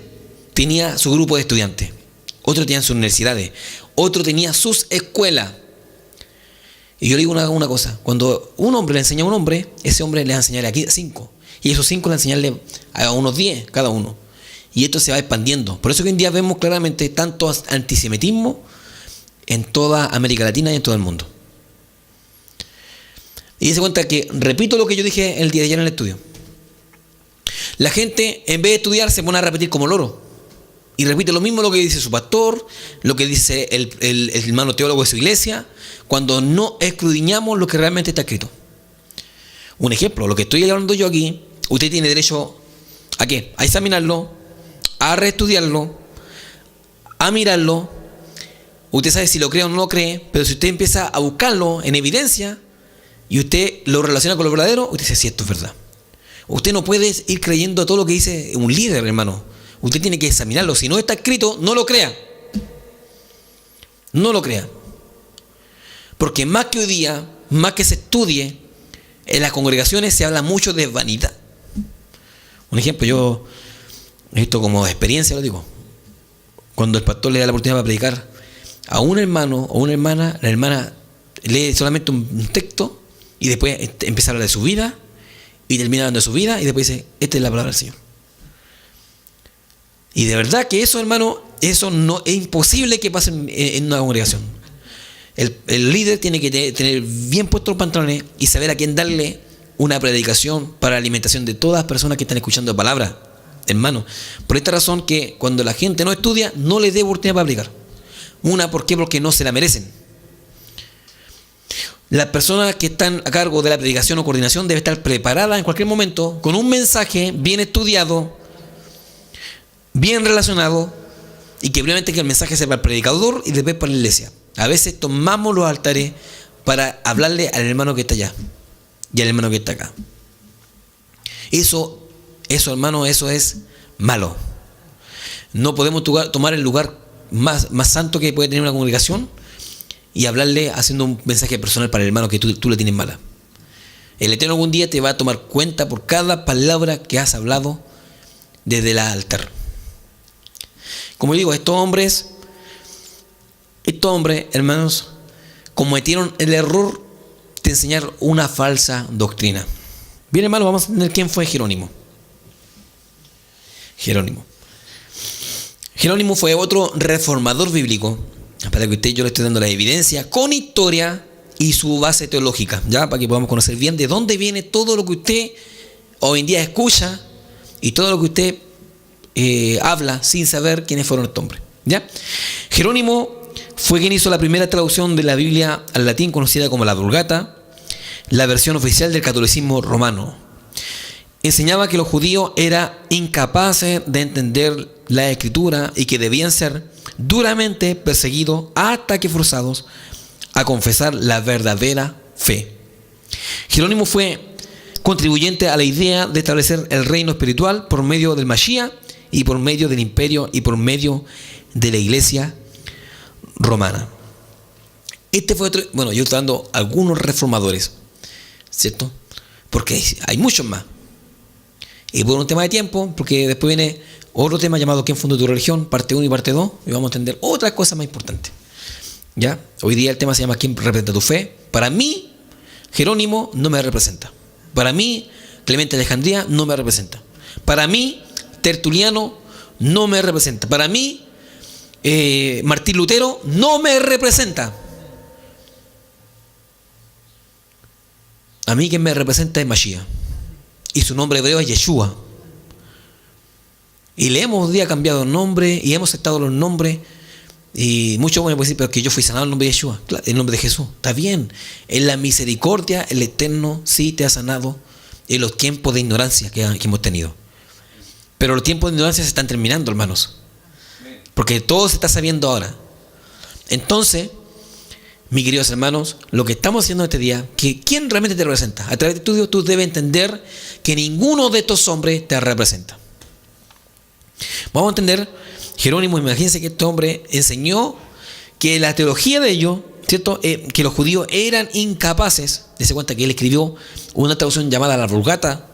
tenía su grupo de estudiantes. Otro tenía sus universidades. Otro tenía sus escuelas. Y yo le digo una cosa. Cuando un hombre le enseña a un hombre, ese hombre le va a enseñar aquí 5. Y esos 5 le va a enseñarle a unos 10 cada uno. Y esto se va expandiendo. Por eso que hoy en día vemos claramente tanto antisemitismo en toda América Latina y en todo el mundo. Y se cuenta que, repito lo que yo dije el día de ayer en el estudio. La gente, en vez de estudiar, se pone a repetir como loro. Y repite lo mismo lo que dice su pastor, lo que dice el hermano teólogo de su iglesia, cuando no escudriñamos lo que realmente está escrito. Un ejemplo, lo que estoy hablando yo aquí, usted tiene derecho ¿a qué? A examinarlo, a reestudiarlo, a mirarlo. Usted sabe si lo cree o no lo cree, pero si usted empieza a buscarlo en evidencia y usted lo relaciona con lo verdadero, usted dice, sí, esto es verdad. Usted no puede ir creyendo todo lo que dice un líder, hermano. Usted tiene que examinarlo. Si no está escrito, no lo crea. No lo crea. Porque más que hoy día, más que se estudie, en las congregaciones se habla mucho de vanidad. Un ejemplo, yo, esto como experiencia lo digo. Cuando el pastor le da la oportunidad para predicar a un hermano o una hermana, la hermana lee solamente un texto y después empieza a hablar de su vida y termina hablando de su vida y después dice, esta es la palabra del Señor. Y de verdad que eso, hermano, eso no es imposible que pase en una congregación. El líder tiene que tener bien puestos los pantalones y saber a quién darle una predicación para la alimentación de todas las personas que están escuchando la palabra, hermano. Por esta razón que cuando la gente no estudia, no le dé oportunidad para predicar. ¿Por qué? Porque no se la merecen. Las personas que están a cargo de la predicación o coordinación deben estar preparadas en cualquier momento con un mensaje bien estudiado, bien relacionado, y que primeramente que el mensaje sea para el predicador y después para la iglesia. A veces tomamos los altares para hablarle al hermano que está allá y al hermano que está acá. Eso, hermano, eso es malo. No podemos tomar el lugar más santo que puede tener una congregación y hablarle haciendo un mensaje personal para el hermano que tú le tienes mala. El Eterno algún día te va a tomar cuenta por cada palabra que has hablado desde el altar. Como digo, estos hombres, hermanos, cometieron el error de enseñar una falsa doctrina. Bien, hermanos, vamos a entender quién fue Jerónimo. Jerónimo. Jerónimo fue otro reformador bíblico. Para que usted, yo le estoy dando la evidencia con historia y su base teológica, ya, para que podamos conocer bien de dónde viene todo lo que usted hoy en día escucha y todo lo que usted habla sin saber quiénes fueron estos hombres, ¿ya? Jerónimo fue quien hizo la primera traducción de la Biblia al latín, conocida como la Vulgata, la versión oficial del catolicismo romano. Enseñaba que los judíos eran incapaces de entender la escritura y que debían ser duramente perseguidos hasta que forzados a confesar la verdadera fe. Jerónimo fue contribuyente a la idea de establecer el reino espiritual por medio del Mashiach y por medio del imperio y por medio de la iglesia romana. Este fue otro, bueno, yo estoy dando algunos reformadores, ¿cierto? Porque hay muchos más. Y por un tema de tiempo, porque después viene otro tema llamado ¿Quién fundó tu religión? Parte 1 y parte 2, y vamos a entender otra cosa más importante. ¿Ya? Hoy día el tema se llama ¿Quién representa tu fe? Para mí, Jerónimo no me representa. Para mí, Clemente de Alejandría no me representa. Para mí, Tertuliano no me representa. Para mí, Martín Lutero no me representa. A mí quien me representa es Mashiach. Y su nombre hebreo es Yeshua. Y le hemos día cambiado el nombre y hemos aceptado los nombres. Y muchos pueden decir, pero que yo fui sanado en el nombre de Yeshua, el nombre de Jesús. Está bien. En la misericordia, el Eterno sí te ha sanado en los tiempos de ignorancia que hemos tenido. Pero los tiempos de ignorancia se están terminando, hermanos. Porque todo se está sabiendo ahora. Entonces, mis queridos hermanos, lo que estamos haciendo este día, que ¿quién realmente te representa? A través de tu Dios, tú debes entender que ninguno de estos hombres te representa. Vamos a entender, Jerónimo, imagínense que este hombre enseñó que la teología de ellos, ¿cierto? Que los judíos eran incapaces. Dese cuenta que él escribió una traducción llamada la Vulgata,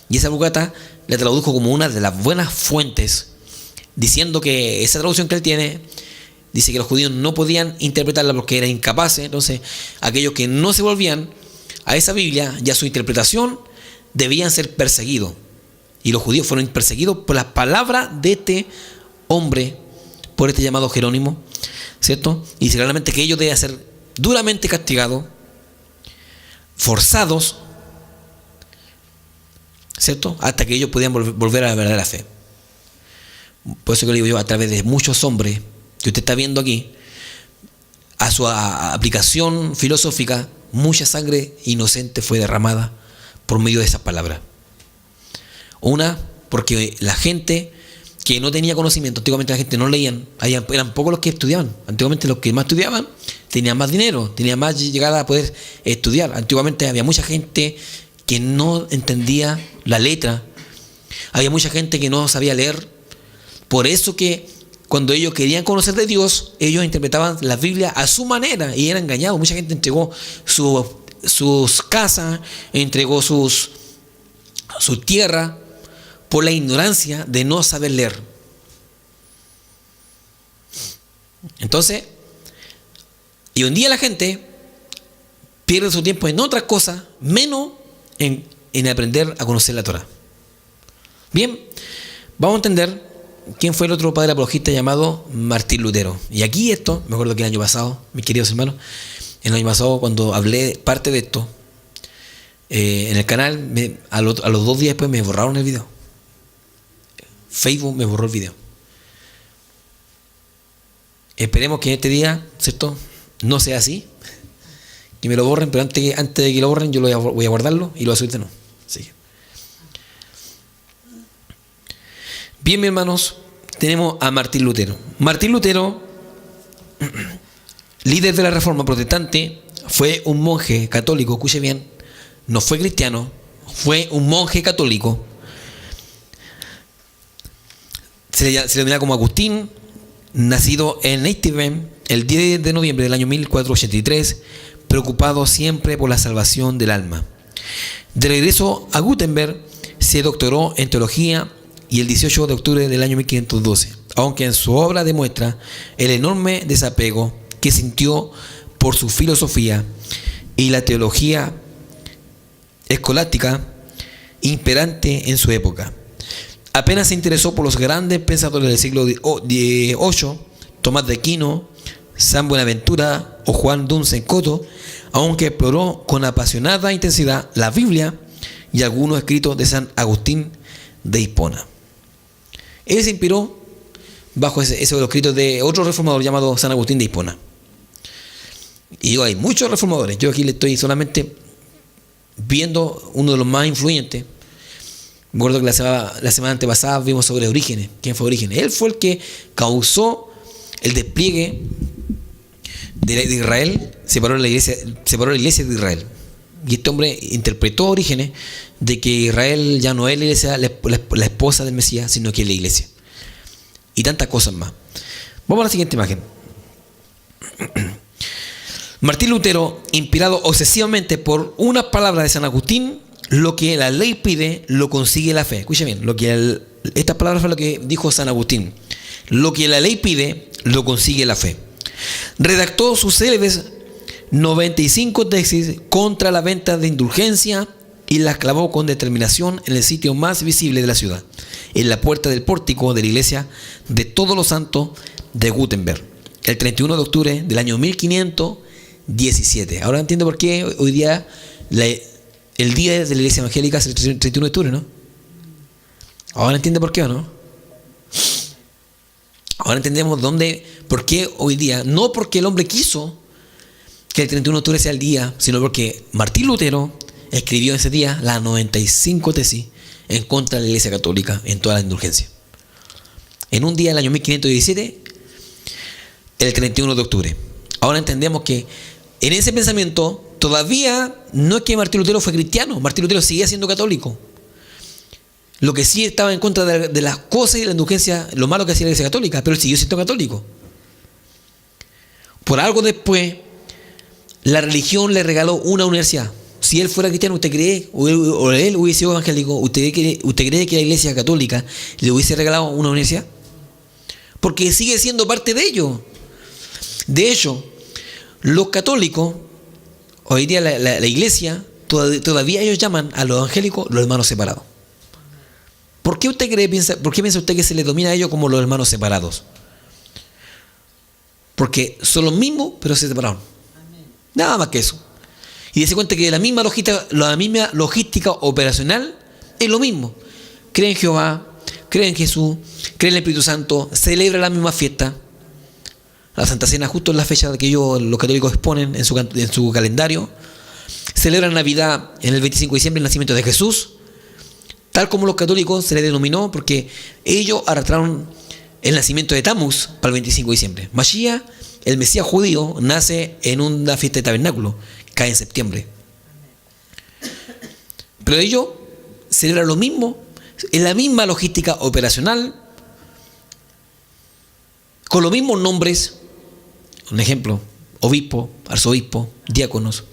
y esa Vulgata la tradujo como una de las buenas fuentes, diciendo que esa traducción que él tiene dice que los judíos no podían interpretarla porque eran incapaces. Entonces, aquellos que no se volvían a esa Biblia y a su interpretación debían ser perseguidos. Y los judíos fueron perseguidos por las palabras de este hombre, por este llamado Jerónimo, ¿cierto? Y dice claramente que ellos debían ser duramente castigados, forzados, ¿cierto? Hasta que ellos podían volver a la verdadera fe. Por eso que le digo yo, a través de muchos hombres que usted está viendo aquí, a su aplicación filosófica, mucha sangre inocente fue derramada por medio de esas palabras. Una, porque la gente que no tenía conocimiento, antiguamente la gente no leían, eran pocos los que estudiaban. Antiguamente los que más estudiaban tenían más dinero, tenían más llegada a poder estudiar. Antiguamente había mucha gente que no entendía la letra, había mucha gente que no sabía leer. Por eso que cuando ellos querían conocer de Dios, ellos interpretaban la Biblia a su manera y eran engañados. Mucha gente entregó sus casas, entregó su tierra por la ignorancia de no saber leer. Entonces, y hoy en día la gente pierde su tiempo en otras cosas, menos en aprender a conocer la Torah. Bien, vamos a entender quién fue el otro padre apologista llamado Martín Lutero. Y aquí esto, me acuerdo que el año pasado, mis queridos hermanos, el año pasado cuando hablé parte de esto, en el canal, a los 2 días después me borraron el video. Facebook me borró el video. Esperemos que este día, ¿cierto?, no sea así, que me lo borren, pero antes de que lo borren yo voy a guardarlo y lo voy a subir de nuevo. Así. Bien, mis hermanos, tenemos a Martín Lutero. Martín Lutero, líder de la Reforma Protestante, fue un monje católico, escuche bien, no fue cristiano, fue un monje católico. Se le denomina como Agustín, nacido en Nijmegen el 10 de noviembre del año 1483, preocupado siempre por la salvación del alma. De regreso a Gutenberg, se doctoró en teología y el 18 de octubre del año 1512, aunque en su obra demuestra el enorme desapego que sintió por su filosofía y la teología escolástica imperante en su época. Apenas se interesó por los grandes pensadores del siglo VIII, Tomás de Aquino, San Buenaventura o Juan Duns Scoto, aunque exploró con apasionada intensidad la Biblia y algunos escritos de San Agustín de Hipona. Él se inspiró bajo esos escritos de otro reformador llamado San Agustín de Hipona. Y digo, hay muchos reformadores. Yo aquí le estoy solamente viendo uno de los más influyentes. Me acuerdo que la semana antepasada vimos sobre Orígenes. ¿Quién fue Orígenes? Él fue el que causó el despliegue de Israel, separó la iglesia de Israel. Y este hombre interpretó Orígenes de que Israel ya no es la iglesia, la esposa del Mesías, sino que es la iglesia. Y tantas cosas más. Vamos a la siguiente imagen. Martín Lutero, inspirado obsesivamente por unas palabras de San Agustín, lo que la ley pide, lo consigue la fe. Escucha bien, estas palabras fue lo que dijo San Agustín. Lo que la ley pide, lo consigue la fe. Redactó sus célebres 95 tesis contra la venta de indulgencia y las clavó con determinación en el sitio más visible de la ciudad, en la puerta del pórtico de la iglesia de Todos los Santos de Gutenberg, el 31 de octubre del año 1517. Ahora entiendo por qué hoy día el día de la iglesia evangélica es el 31 de octubre, ¿no? Ahora entiende por qué, ¿o no? Ahora entendemos por qué hoy día, no porque el hombre quiso que el 31 de octubre sea el día, sino porque Martín Lutero escribió ese día las 95 tesis en contra de la Iglesia Católica en toda la indulgencia. En un día del año 1517, el 31 de octubre. Ahora entendemos que en ese pensamiento todavía no es que Martín Lutero fue cristiano, Martín Lutero seguía siendo católico. Lo que sí estaba en contra de las cosas y de la indulgencia, lo malo que hacía la Iglesia Católica, pero él siguió siendo católico. Por algo después, la religión le regaló una universidad. Si él fuera cristiano, ¿usted cree? O él hubiese sido evangélico, ¿usted cree que la Iglesia Católica le hubiese regalado una universidad? Porque sigue siendo parte de ello. De hecho, los católicos, hoy día la Iglesia, todavía ellos llaman a los evangélicos los hermanos separados. ¿Por qué piensa usted que se les domina a ellos como los hermanos separados? Porque son los mismos, pero se separaron. Nada más que eso. Y dése cuenta que la misma logística operacional es lo mismo. Creen en Jehová, creen en Jesús, creen en el Espíritu Santo, celebran la misma fiesta. La Santa Cena justo en la fecha que los católicos exponen en su calendario. Celebran Navidad en el 25 de diciembre, el nacimiento de Jesús. Tal como los católicos se les denominó porque ellos arrastraron el nacimiento de Tammuz para el 25 de diciembre. Mashiach, el Mesías judío, nace en una fiesta de tabernáculo, cae en septiembre. Pero ellos celebran lo mismo, en la misma logística operacional, con los mismos nombres. Un ejemplo: obispo, arzobispo, diáconos,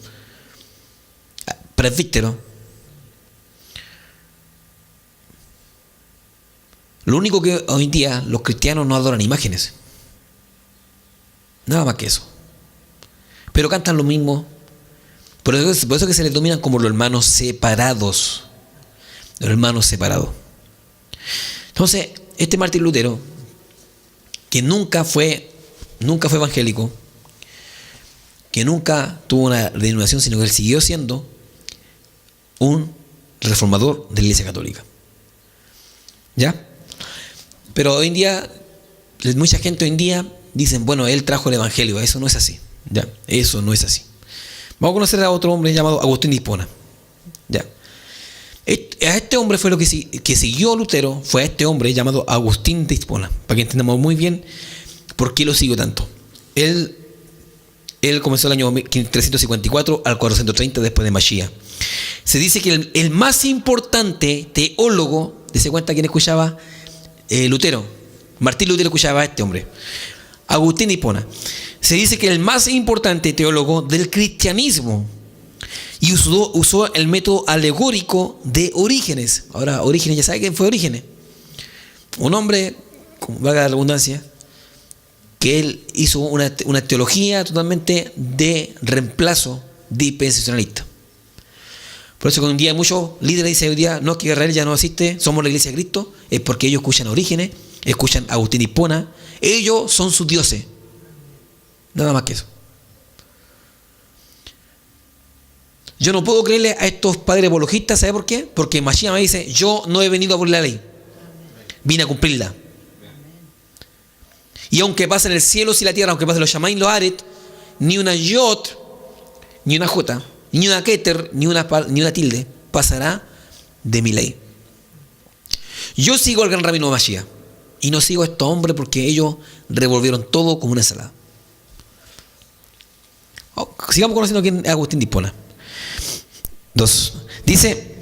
presbítero. Lo único que hoy en día los cristianos no adoran imágenes. Nada más que eso. Pero cantan lo mismo. Por eso que se les dominan como los hermanos separados. Los hermanos separados. Entonces, este Martín Lutero, que nunca fue evangélico, que nunca tuvo una denominación, sino que él siguió siendo un reformador de la Iglesia Católica. ¿Ya? Pero hoy en día, mucha gente hoy en día dicen, bueno, él trajo el evangelio. Eso no es así. ¿Ya? Eso no es así. Vamos a conocer a otro hombre llamado Agustín de Hipona. ¿Ya? A este hombre fue lo que siguió Lutero, fue a este hombre llamado Agustín de Hipona, para que entendamos muy bien por qué lo siguió tanto. Él comenzó el año 354 al 430 después de Mashiach. Se dice que el más importante teólogo, ¿se cuenta quién escuchaba? Lutero. Martín Lutero escuchaba a este hombre, Agustín de Hipona. Se dice que el más importante teólogo del cristianismo, y usó el método alegórico de Orígenes. Ahora, Orígenes, ya sabe quién fue Orígenes. Un hombre, valga la redundancia, que él hizo una teología totalmente de reemplazo dispensacionalista. Por eso que un día muchos líderes dicen hoy día, no, que Israel ya no existe, somos la iglesia de Cristo, es porque ellos escuchan Orígenes, escuchan a Agustín de Hipona, ellos son sus dioses. Nada más que eso. Yo no puedo creerle a estos padres apologistas, ¿sabe por qué? Porque Mashiach me dice, yo no he venido a abolir la ley, vine a cumplirla. Y aunque pasen el cielo y la tierra, aunque pasen los Shamaim y los Aret, ni una Yot, ni una J, ni una Keter, ni una tilde pasará de mi ley. Yo sigo al gran rabino Mashiach y no sigo a estos hombres porque ellos revolvieron todo como una ensalada. Sigamos conociendo quién es Agustín de Hipona. 2. Dice,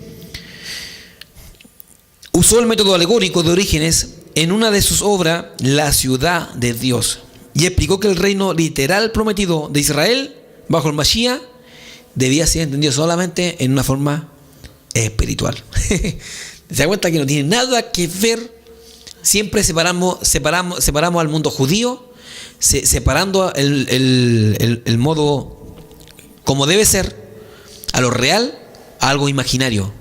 usó el método alegórico de Orígenes en una de sus obras, La ciudad de Dios, y explicó que el reino literal prometido de Israel bajo el Mashiach debía ser entendido solamente en una forma espiritual. ¿Se da cuenta que no tiene nada que ver? Siempre separamos al mundo judío, separando el modo como debe ser, a lo real, a algo imaginario.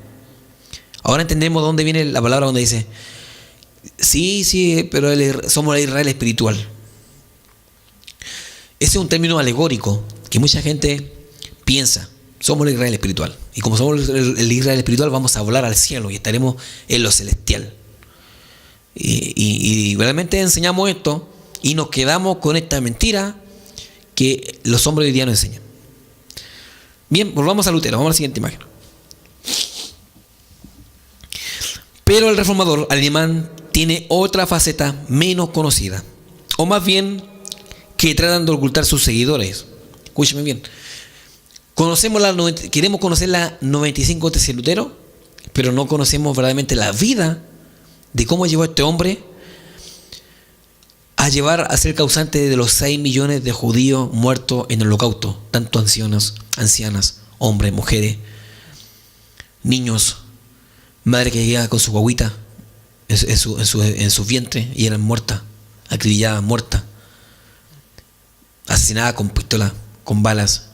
Ahora entendemos de dónde viene la palabra donde dice, sí, pero somos el Israel espiritual. Ese es un término alegórico que mucha gente piensa. Somos el Israel espiritual. Y como somos el Israel espiritual, vamos a volar al cielo y estaremos en lo celestial. Y realmente enseñamos esto y nos quedamos con esta mentira que los hombres hoy día nos enseñan. Bien, volvamos a Lutero. Vamos a la siguiente imagen. Pero el reformador alemán tiene otra faceta menos conocida, o más bien que tratan de ocultar sus seguidores. Escúcheme bien. Queremos conocer la 95 tesis de Lutero, pero no conocemos verdaderamente la vida de cómo llevó a este hombre a llevar a ser causante de los 6 millones de judíos muertos en el holocausto, tanto ancianas, hombres, mujeres, niños, madre que llegaba con su guaguita en su vientre y eran muertas, acribilladas, muertas, asesinadas con pistola, con balas,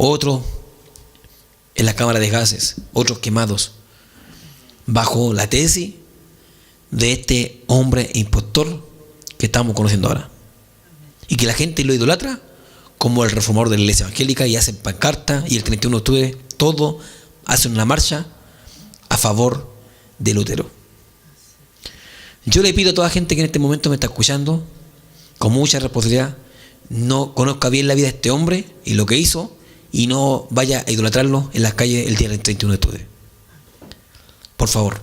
otros en la cámara de gases, otros quemados, bajo la tesis de este hombre impostor que estamos conociendo ahora, y que la gente lo idolatra como el reformador de la iglesia evangélica, y hacen pancarta, y el 31 de octubre todo hacen una marcha a favor de Lutero. Yo le pido a toda gente que en este momento me está escuchando, con mucha responsabilidad, no conozca bien la vida de este hombre y lo que hizo, y no vaya a idolatrarlo en las calles el día del 31 de octubre. Por favor,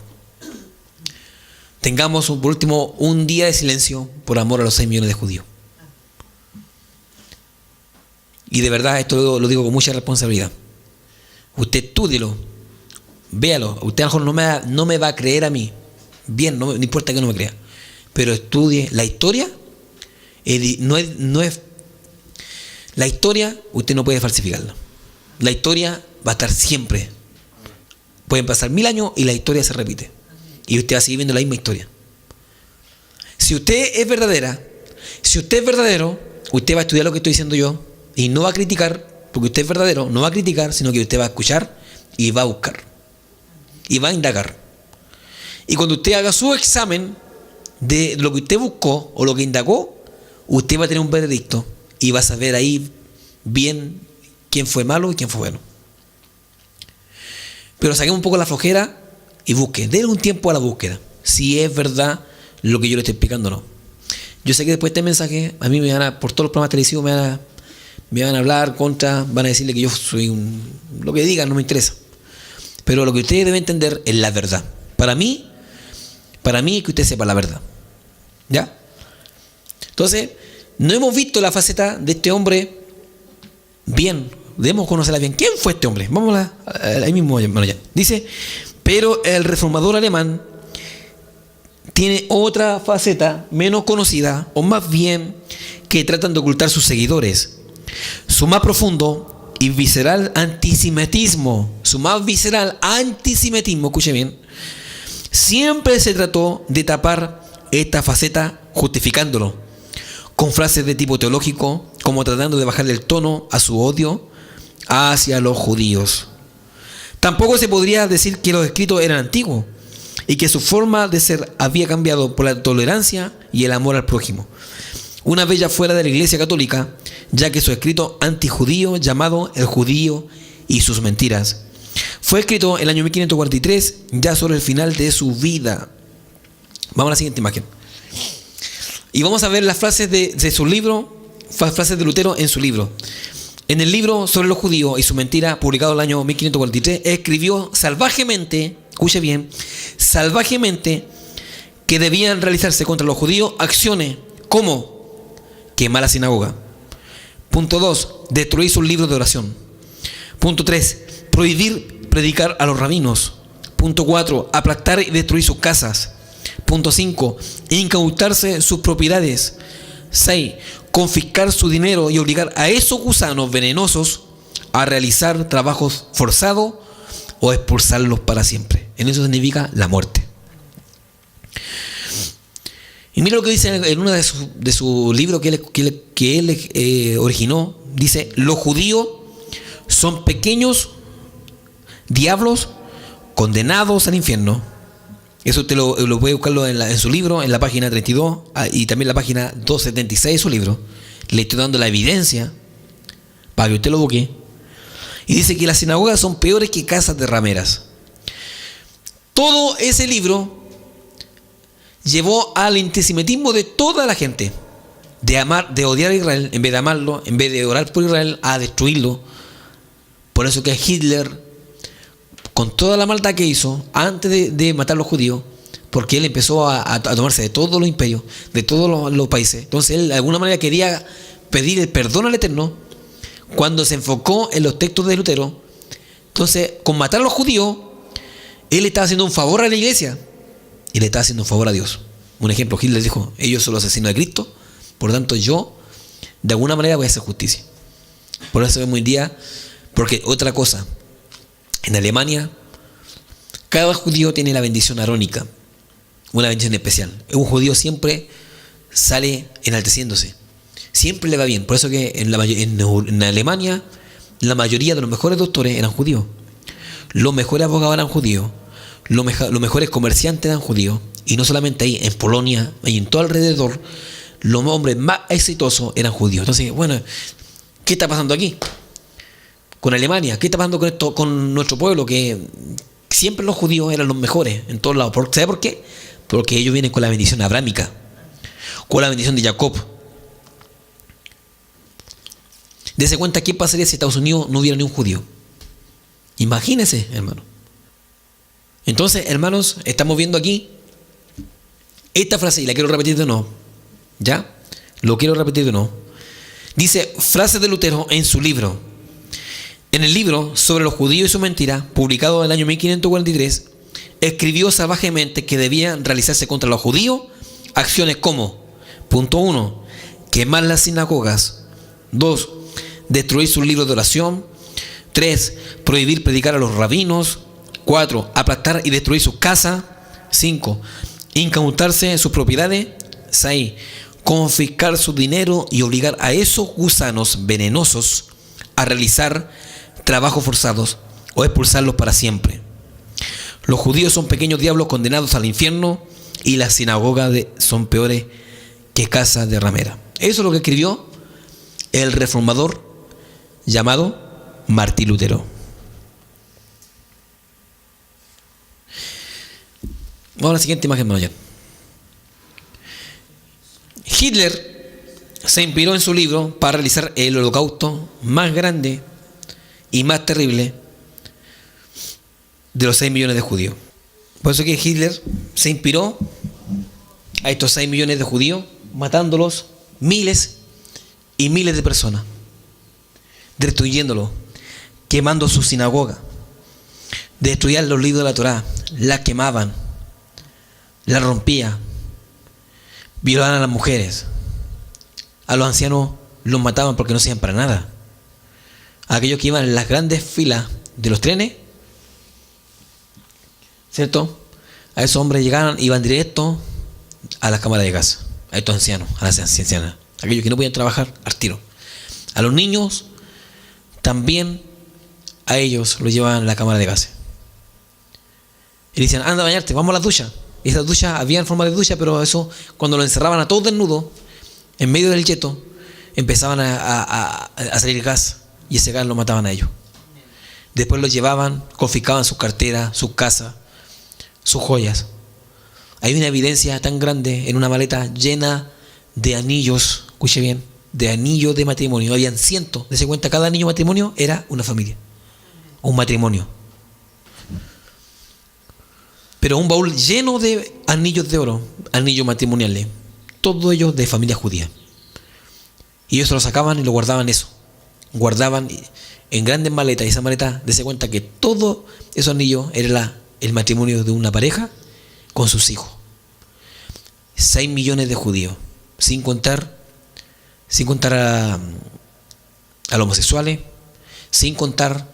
tengamos por último un día de silencio por amor a los 6 millones de judíos. Y de verdad esto lo digo con mucha responsabilidad. Usted estúdielo, véalo. Usted a lo mejor no me va a creer a mí. Bien, no importa que no me crea. Pero estudie la historia. La historia usted no puede falsificarla. La historia va a estar siempre. Pueden pasar 1000 años y la historia se repite. Y usted va a seguir viendo la misma historia. Si usted es verdadero, usted va a estudiar lo que estoy diciendo yo y no va a criticar, porque usted es verdadero, no va a criticar, sino que usted va a escuchar y va a buscar. Y va a indagar. Y cuando usted haga su examen de lo que usted buscó o lo que indagó, usted va a tener un veredicto y va a saber ahí bien quién fue malo y quién fue bueno. Pero saquemos un poco la flojera y busque. Denle un tiempo a la búsqueda. Si es verdad lo que yo le estoy explicando o no. Yo sé que después de este mensaje, a mí por todos los programas televisivos me van a hablar contra, van a decirle que yo soy lo que digan no me interesa. Pero lo que usted debe entender es la verdad. Para mí es que usted sepa la verdad. ¿Ya? Entonces, no hemos visto la faceta de este hombre bien. Debemos conocerla bien. ¿Quién fue este hombre? Vamos ahí mismo. Bueno, ya. Dice, pero el reformador alemán tiene otra faceta menos conocida, o más bien que tratan de ocultar sus seguidores. Su más profundo y visceral antisemitismo, escuche bien, siempre se trató de tapar esta faceta justificándolo con frases de tipo teológico, como tratando de bajarle el tono a su odio hacia los judíos. Tampoco se podría decir que los escritos eran antiguos y que su forma de ser había cambiado por la tolerancia y el amor al prójimo. Una vez ya fuera de la Iglesia Católica, ya que su escrito antijudío llamado El Judío y sus mentiras fue escrito en el año 1543, ya sobre el final de su vida. Vamos a la siguiente imagen. Y vamos a ver las frases de su libro, frases de Lutero en su libro. En el libro sobre los judíos y su mentira, publicado en el año 1543, escribió salvajemente, escuche bien, salvajemente, que debían realizarse contra los judíos acciones como quemar la sinagoga. Punto 2, destruir sus libros de oración. Punto 3, prohibir predicar a los rabinos. Punto 4, aplastar y destruir sus casas. Punto 5, incautarse sus propiedades. 6, confiscar su dinero y obligar a esos gusanos venenosos a realizar trabajos forzados o expulsarlos para siempre. En eso significa la muerte. Y mira lo que dice en uno de sus libros que él originó. Dice: los judíos son pequeños diablos condenados al infierno. Eso usted lo puede buscarlo en su libro, en la página 32 y también la página 276 de su libro. Le estoy dando la evidencia para que usted lo busque. Y dice que las sinagogas son peores que casas de rameras. Todo ese libro llevó al antisemitismo de toda la gente, de odiar a Israel, en vez de amarlo, en vez de orar por Israel, a destruirlo. Por eso que Hitler, con toda la maldad que hizo antes de matar a los judíos, porque él empezó a tomarse de todos los imperios, de todos los países. Entonces él de alguna manera quería pedir el perdón al Eterno cuando se enfocó en los textos de Lutero. Entonces, con matar a los judíos, él estaba haciendo un favor a la iglesia y le estaba haciendo un favor a Dios. Un ejemplo, Hitler dijo: ellos son los asesinos de Cristo, por lo tanto yo de alguna manera voy a hacer justicia. Por eso vemos hoy día, porque otra cosa, en Alemania, cada judío tiene la bendición arónica, una bendición especial. Un judío siempre sale enalteciéndose, siempre le va bien. Por eso que en Alemania la mayoría de los mejores doctores eran judíos, los mejores abogados eran judíos, los mejores comerciantes eran judíos. Y no solamente ahí, en Polonia y en todo alrededor, los hombres más exitosos eran judíos. Entonces, bueno, ¿qué está pasando aquí? Con Alemania, ¿qué está pasando con esto, con nuestro pueblo? Que siempre los judíos eran los mejores en todos lados. ¿Sabe por qué? Porque ellos vienen con la bendición abrámica, con la bendición de Jacob. Dese cuenta qué pasaría si en Estados Unidos no hubiera ni un judío. Imagínense, hermano. Entonces, hermanos, estamos viendo aquí esta frase, y la quiero repetir de nuevo. ¿Ya? Lo quiero repetir de nuevo. Dice, frases de Lutero en su libro. En el libro sobre los judíos y su mentira, publicado en el año 1543, escribió salvajemente que debían realizarse contra los judíos acciones como: punto 1, quemar las sinagogas; 2, destruir sus libros de oración; 3, prohibir predicar a los rabinos; 4, aplastar y destruir sus casas; 5, incautarse sus propiedades; 6, confiscar su dinero y obligar a esos gusanos venenosos a realizar trabajos forzados o expulsarlos para siempre. Los judíos son pequeños diablos condenados al infierno y las sinagogas son peores que casas de ramera. Eso es lo que escribió el reformador llamado Martín Lutero. Vamos a la siguiente imagen, hermano. Hitler se inspiró en su libro para realizar el holocausto más grande y más terrible de los 6 millones de judíos. Por eso que Hitler se inspiró a estos 6 millones de judíos, matándolos miles y miles de personas, destruyéndolos, quemando su sinagoga, destruían los libros de la Torá, las quemaban, las rompían, violaban a las mujeres, a los ancianos los mataban porque no sirvían para nada. Aquellos que iban en las grandes filas de los trenes, ¿cierto? A esos hombres llegaban, iban directo a las cámaras de gas, a estos ancianos, a las ancianas, aquellos que no podían trabajar, al tiro. A los niños también a ellos los llevaban a la cámara de gases. Y le decían, anda a bañarte, vamos a la ducha. Y esas duchas, había en forma de ducha, pero eso, cuando lo encerraban a todos desnudos, en medio del yeto, empezaban a salir gas, y ese gas lo mataban a ellos. Después los llevaban, confiscaban sus carteras, sus casas, sus joyas. Hay una evidencia tan grande en una maleta llena de anillos, escuche bien, de anillos de matrimonio. Habían cientos, dése cuenta, cada anillo de matrimonio era una familia, un matrimonio. Pero un baúl lleno de anillos de oro, anillos matrimoniales, todos ellos de familia judía. Y ellos lo sacaban y lo guardaban eso. Guardaban en grandes maletas, y esa maleta, dése cuenta que todos esos anillos era el matrimonio de una pareja con sus hijos. 6 millones de judíos, sin contar a los homosexuales, sin contar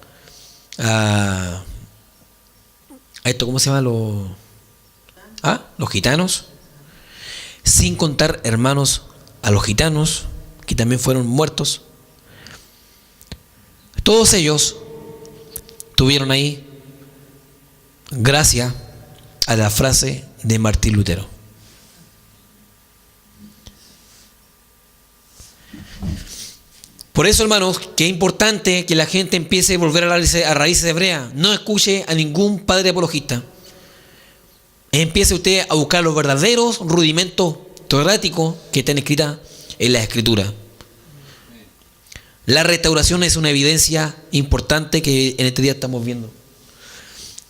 a esto, ¿cómo se llama? Los gitanos, sin contar, hermanos, a los gitanos que también fueron muertos. Todos ellos tuvieron ahí gracia a la frase de Martín Lutero. Por eso, hermanos, que es importante que la gente empiece a volver a raíces hebreas. No escuche a ningún padre apologista. Empiece usted a buscar los verdaderos rudimentos teológicos que están escritos en la Escritura. La restauración es una evidencia importante que en este día estamos viendo.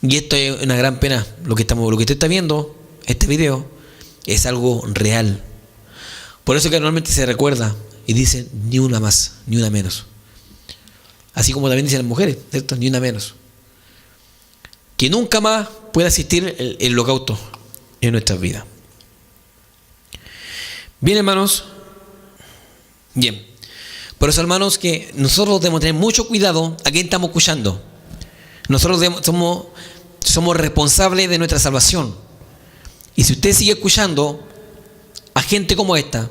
Y esto es una gran pena. Lo que usted está viendo, este video, es algo real. Por eso que normalmente se recuerda y dicen ni una más, ni una menos. Así como también dicen las mujeres, ¿cierto? Ni una menos. Que nunca más pueda existir el holocausto en nuestras vidas. Bien, hermanos. Bien. Por eso, hermanos, que nosotros debemos tener mucho cuidado a quién estamos escuchando. Nosotros somos responsables de nuestra salvación. Y si usted sigue escuchando a gente como esta,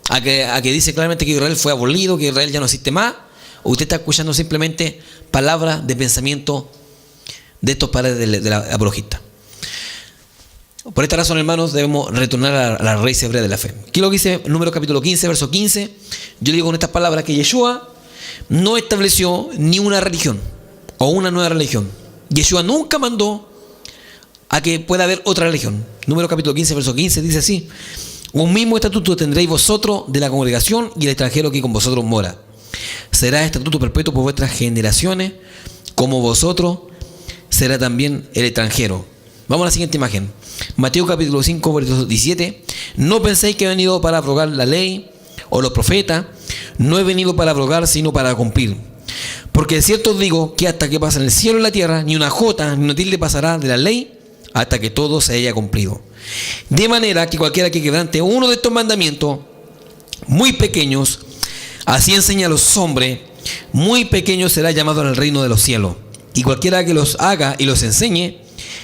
a que dice claramente que Israel fue abolido, que Israel ya no existe más, o usted está escuchando simplemente palabras de pensamiento de estos padres de la apologista. Por esta razón, hermanos, debemos retornar a la raíz hebrea de la fe. Aquí lo que dice Números capítulo 15, verso 15. Yo digo con estas palabras que Yeshua no estableció ni una religión o una nueva religión. Yeshua nunca mandó a que pueda haber otra religión. Números capítulo 15, verso 15 dice así: un mismo estatuto tendréis vosotros de la congregación y el extranjero que con vosotros mora. Será estatuto perpetuo por vuestras generaciones, como vosotros será también el extranjero. Vamos a la siguiente imagen. Mateo capítulo 5, verso 17. No penséis que he venido para abrogar la ley o los profetas. No he venido para abrogar, sino para cumplir. Porque de cierto os digo que hasta que pasen el cielo y la tierra, ni una jota ni una tilde pasará de la ley hasta que todo se haya cumplido. De manera que cualquiera que quebrante uno de estos mandamientos muy pequeños, así enseña a los hombres, muy pequeño será llamado en el reino de los cielos. Y cualquiera que los haga y los enseñe,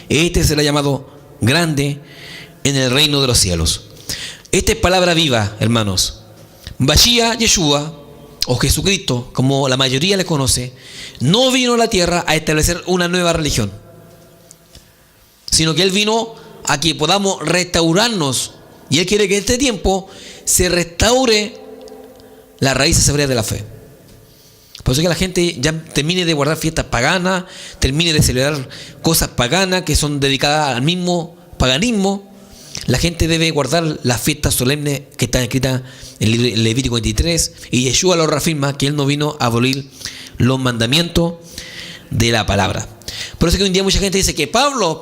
este será llamado grande en el reino de los cielos. Esta es palabra viva, hermanos. Mashiach, Yeshua, o Jesucristo, como la mayoría le conoce, no vino a la tierra a establecer una nueva religión, sino que Él vino a que podamos restaurarnos. Y Él quiere que en este tiempo se restaure las raíces hebreas de la fe. Por eso que la gente ya termine de guardar fiestas paganas, termine de celebrar cosas paganas que son dedicadas al mismo paganismo. La gente debe guardar las fiestas solemnes que están escritas en Levítico 23. Y Yeshua lo reafirma, que Él no vino a abolir los mandamientos de la palabra. Por eso que hoy en día mucha gente dice que Pablo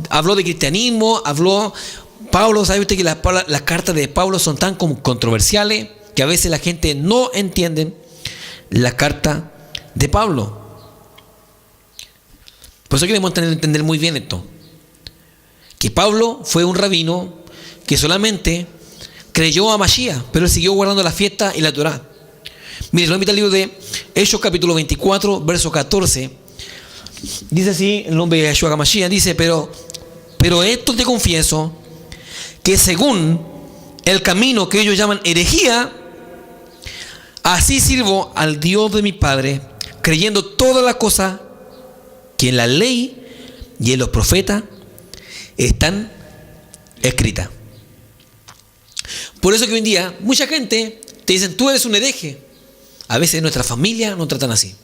habló de cristianismo, Pablo, ¿sabe usted que las cartas de Pablo son tan controversiales que a veces la gente no entiende la carta de Pablo? Por eso queremos entender muy bien esto, que Pablo fue un rabino que solamente creyó a Mashiach, pero él siguió guardando la fiesta y la Torá. Mire, lo invito al libro de Hechos capítulo 24, verso 14. Dice así el nombre de Yeshua HaMashiach, dice: pero esto te confieso, que según el camino que ellos llaman herejía, así sirvo al Dios de mi Padre, creyendo todas las cosas que en la ley y en los profetas están escritas. Por eso que hoy en día mucha gente te dicen, tú eres un hereje. A veces en nuestra familia nos tratan así.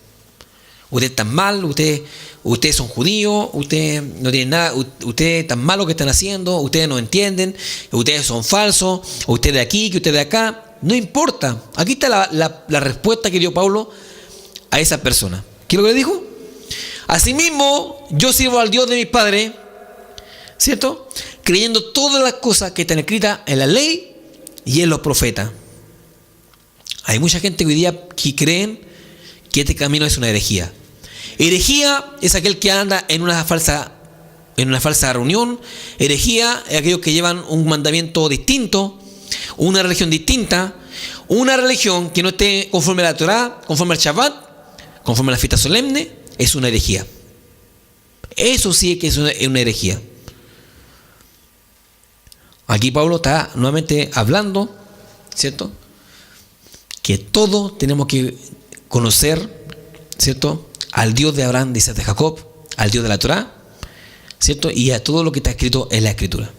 Ustedes están mal, ustedes son judíos, ustedes no tienen nada, ustedes están mal lo que están haciendo, ustedes no entienden, ustedes son falsos, ustedes de aquí, que ustedes de acá. No importa. Aquí está la respuesta que dio Pablo a esa persona. ¿Qué es lo que le dijo? Asimismo, yo sirvo al Dios de mis padres, ¿cierto? Creyendo todas las cosas que están escritas en la ley y en los profetas. Hay mucha gente que hoy día que creen que este camino es una herejía. Herejía es aquel que anda en una falsa reunión. Herejía es aquellos que llevan un mandamiento distinto, una religión distinta, una religión que no esté conforme a la Torá, conforme al Shabbat, conforme a la fiesta solemne, es una herejía. Eso sí es que es una herejía. Aquí Pablo está nuevamente hablando, ¿cierto? Que todos tenemos que conocer, ¿cierto?, al Dios de Abraham, de Isaac, de Jacob, al Dios de la Torá, ¿cierto?, y a todo lo que está escrito en la Escritura.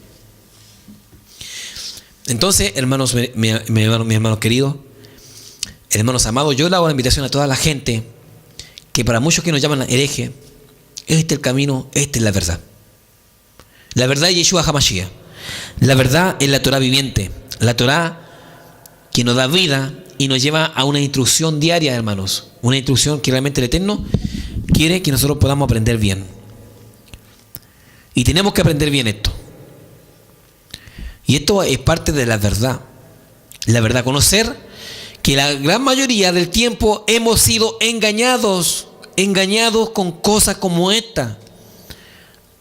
Entonces, hermanos, mis hermanos queridos, hermanos amados, yo le hago la invitación a toda la gente que para muchos que nos llaman hereje, este es el camino, esta es la verdad. La verdad es Yeshua HaMashiach. La verdad es la Torá viviente, la Torá que nos da vida y nos lleva a una instrucción diaria, hermanos. Una instrucción que realmente el Eterno quiere que nosotros podamos aprender bien. Y tenemos que aprender bien esto. Y esto es parte de la verdad. La verdad, conocer que la gran mayoría del tiempo hemos sido engañados con cosas como esta,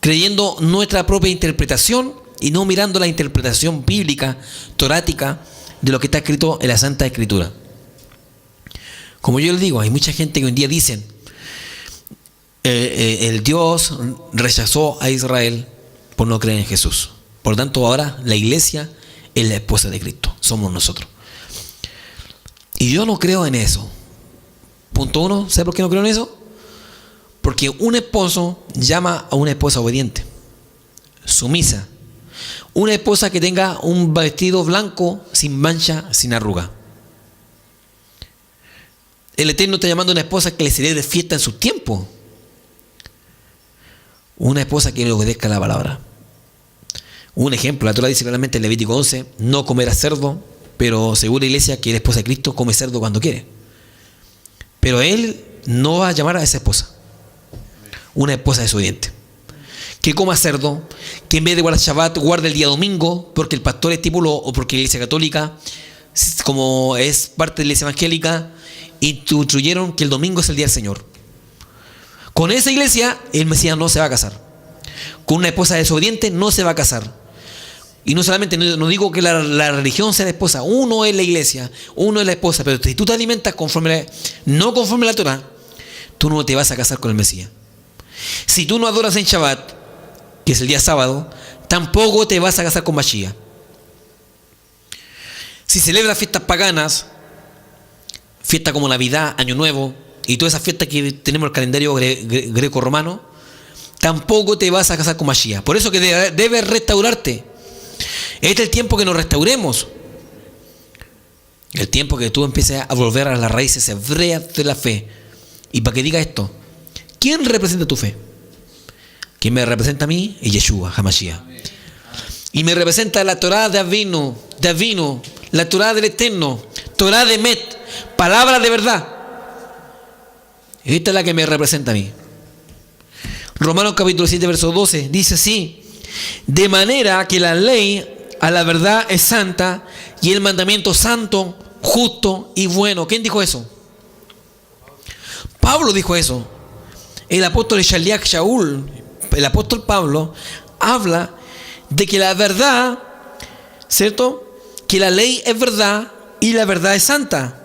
creyendo nuestra propia interpretación y no mirando la interpretación bíblica, torática, de lo que está escrito en la Santa Escritura. Como yo les digo, hay mucha gente que hoy en día dicen, el Dios rechazó a Israel por no creer en Jesús. Por lo tanto, ahora la iglesia es la esposa de Cristo, somos nosotros. Y yo no creo en eso. Punto uno, ¿sabe por qué no creo en eso? Porque un esposo llama a una esposa obediente, sumisa. Una esposa que tenga un vestido blanco, sin mancha, sin arruga. El Eterno está llamando a una esposa que le celebre fiesta en sus tiempos. Una esposa que le obedezca la palabra. Un ejemplo, la Torá dice claramente en Levítico 11, no comerás cerdo, pero según la iglesia que la esposa de Cristo come cerdo cuando quiere. Pero él no va a llamar a esa esposa una esposa desobediente. Que coma cerdo, que en vez de guardar Shabbat, guarde el día domingo, porque el pastor estipuló, o porque la iglesia católica, como es parte de la iglesia evangélica, instruyeron que el domingo es el día del Señor. Con esa iglesia, el Mesías no se va a casar. Con una esposa desobediente no se va a casar. Y no solamente, no digo que la religión sea la esposa, uno es la iglesia, uno es la esposa, pero si tú te alimentas no conforme a la Torá, tú no te vas a casar con el Mesías. Si tú no adoras en Shabbat, que es el día sábado, tampoco te vas a casar con Mashiach. Si celebras fiestas paganas, fiestas como Navidad, Año Nuevo y todas esas fiestas que tenemos en el calendario greco-romano, tampoco te vas a casar con Mashiach. Por eso que debes restaurarte. Este es el tiempo que nos restauremos. El tiempo que tú empieces a volver a las raíces hebreas de la fe. Y para que diga esto, ¿quién representa tu fe? ¿Quién me representa a mí? Es Yeshua HaMashiach. Y me representa la Torá de Avinu, la Torá del Eterno, Torá de Met, palabra de verdad. Esta es la que me representa a mí. Romanos capítulo 7, verso 12, dice así: de manera que la ley a la verdad es santa y el mandamiento santo, justo y bueno. ¿Quién dijo eso? Pablo dijo eso. El apóstol Shaliach Shaul, el apóstol Pablo, habla de que la verdad, ¿cierto?, que la ley es verdad y la verdad es santa.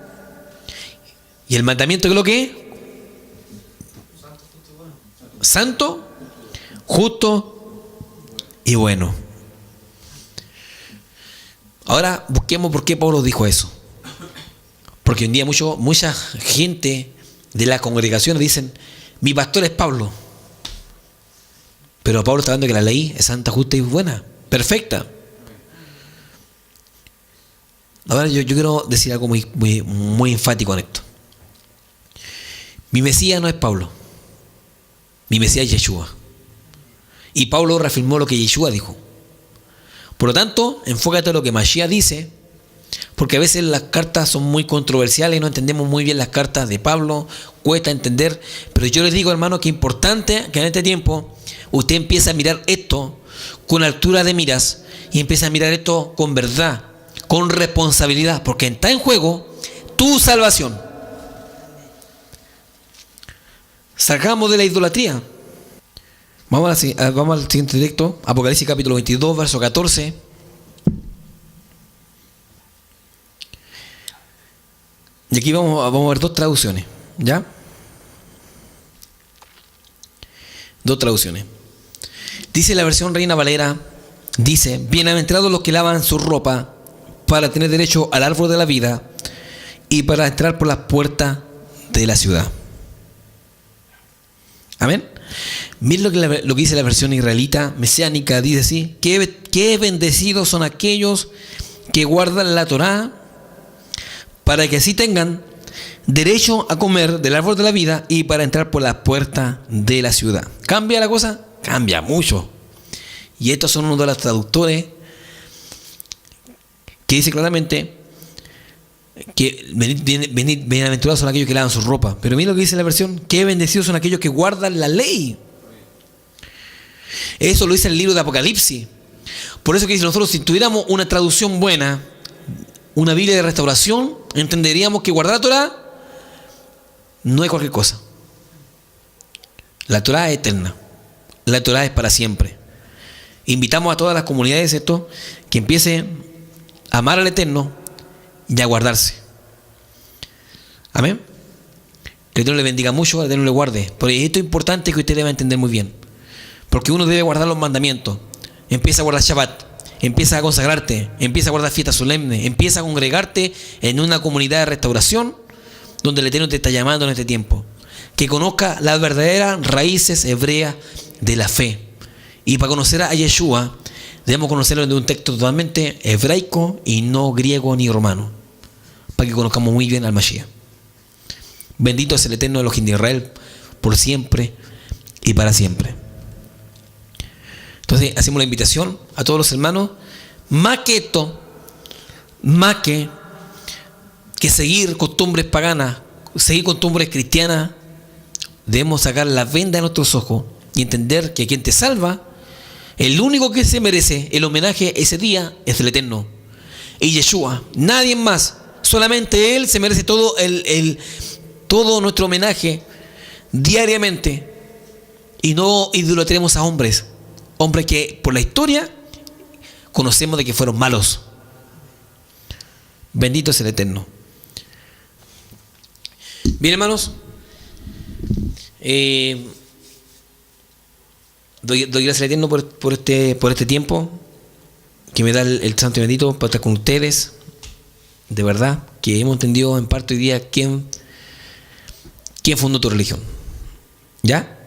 ¿Y el mandamiento qué es lo que es? Santo, justo y bueno. Ahora busquemos por qué Pablo dijo eso. Porque hoy en día mucha gente de las congregaciones dicen, mi pastor es Pablo. Pero Pablo está hablando que la ley es santa, justa y buena, perfecta. Ahora yo quiero decir algo muy enfático en esto. Mi Mesías no es Pablo. Mi Mesías es Yeshua. Y Pablo reafirmó lo que Yeshua dijo. Por lo tanto, enfócate en lo que Mashiach dice, porque a veces las cartas son muy controversiales y no entendemos muy bien las cartas de Pablo, cuesta entender, pero yo les digo, hermano, que es importante que en este tiempo usted empiece a mirar esto con altura de miras y empiece a mirar esto con verdad, con responsabilidad, porque está en juego tu salvación. Sacamos de la idolatría. Vamos al siguiente texto, Apocalipsis capítulo 22, verso 14. Y aquí vamos a ver dos traducciones, ¿ya? Dos traducciones. Dice la versión Reina Valera, dice, bienaventurados los que lavan su ropa para tener derecho al árbol de la vida y para entrar por las puertas de la ciudad. Amén. Miren lo que dice la versión israelita mesiánica, dice así, que bendecidos son aquellos que guardan la Torá para que así tengan derecho a comer del árbol de la vida y para entrar por la puerta de la ciudad. ¿Cambia la cosa? Cambia mucho. Y estos son uno de los traductores que dice claramente que bienaventurados son aquellos que lavan su ropa. Pero miren lo que dice la versión, que bendecidos son aquellos que guardan la ley. Eso lo dice el libro de Apocalipsis. Por eso que dice, nosotros si tuviéramos una traducción buena, una Biblia de restauración, entenderíamos que guardar la Torá no es cualquier cosa. La Torá es eterna. La Torá es para siempre. Invitamos a todas las comunidades esto que empiecen a amar al Eterno y a guardarse. Amén. Que el Eterno le bendiga mucho, el Eterno le guarde. Pero esto es importante que usted deba entender muy bien. Porque uno debe guardar los mandamientos. Empieza a guardar Shabbat. Empieza a consagrarte. Empieza a guardar fiestas solemnes. Empieza a congregarte en una comunidad de restauración donde el Eterno te está llamando en este tiempo. Que conozca las verdaderas raíces hebreas de la fe. Y para conocer a Yeshua, debemos conocerlo de un texto totalmente hebraico y no griego ni romano. Para que conozcamos muy bien al Mashiach. Bendito es el Eterno de los de Israel por siempre y para siempre. Entonces hacemos la invitación a todos los hermanos, más que esto, más que seguir costumbres paganas, seguir costumbres cristianas, debemos sacar la venda de nuestros ojos y entender que quien te salva, el único que se merece el homenaje ese día es el Eterno. Y Yeshua, nadie más, solamente Él se merece todo todo nuestro homenaje diariamente. Y no idolatremos a hombres que por la historia conocemos de que fueron malos. Bendito es el Eterno. Bien, hermanos, doy gracias al Eterno por este tiempo que me da el Santo y Bendito para estar con ustedes. De verdad que hemos entendido en parte hoy día quién fundó tu religión. ¿Ya?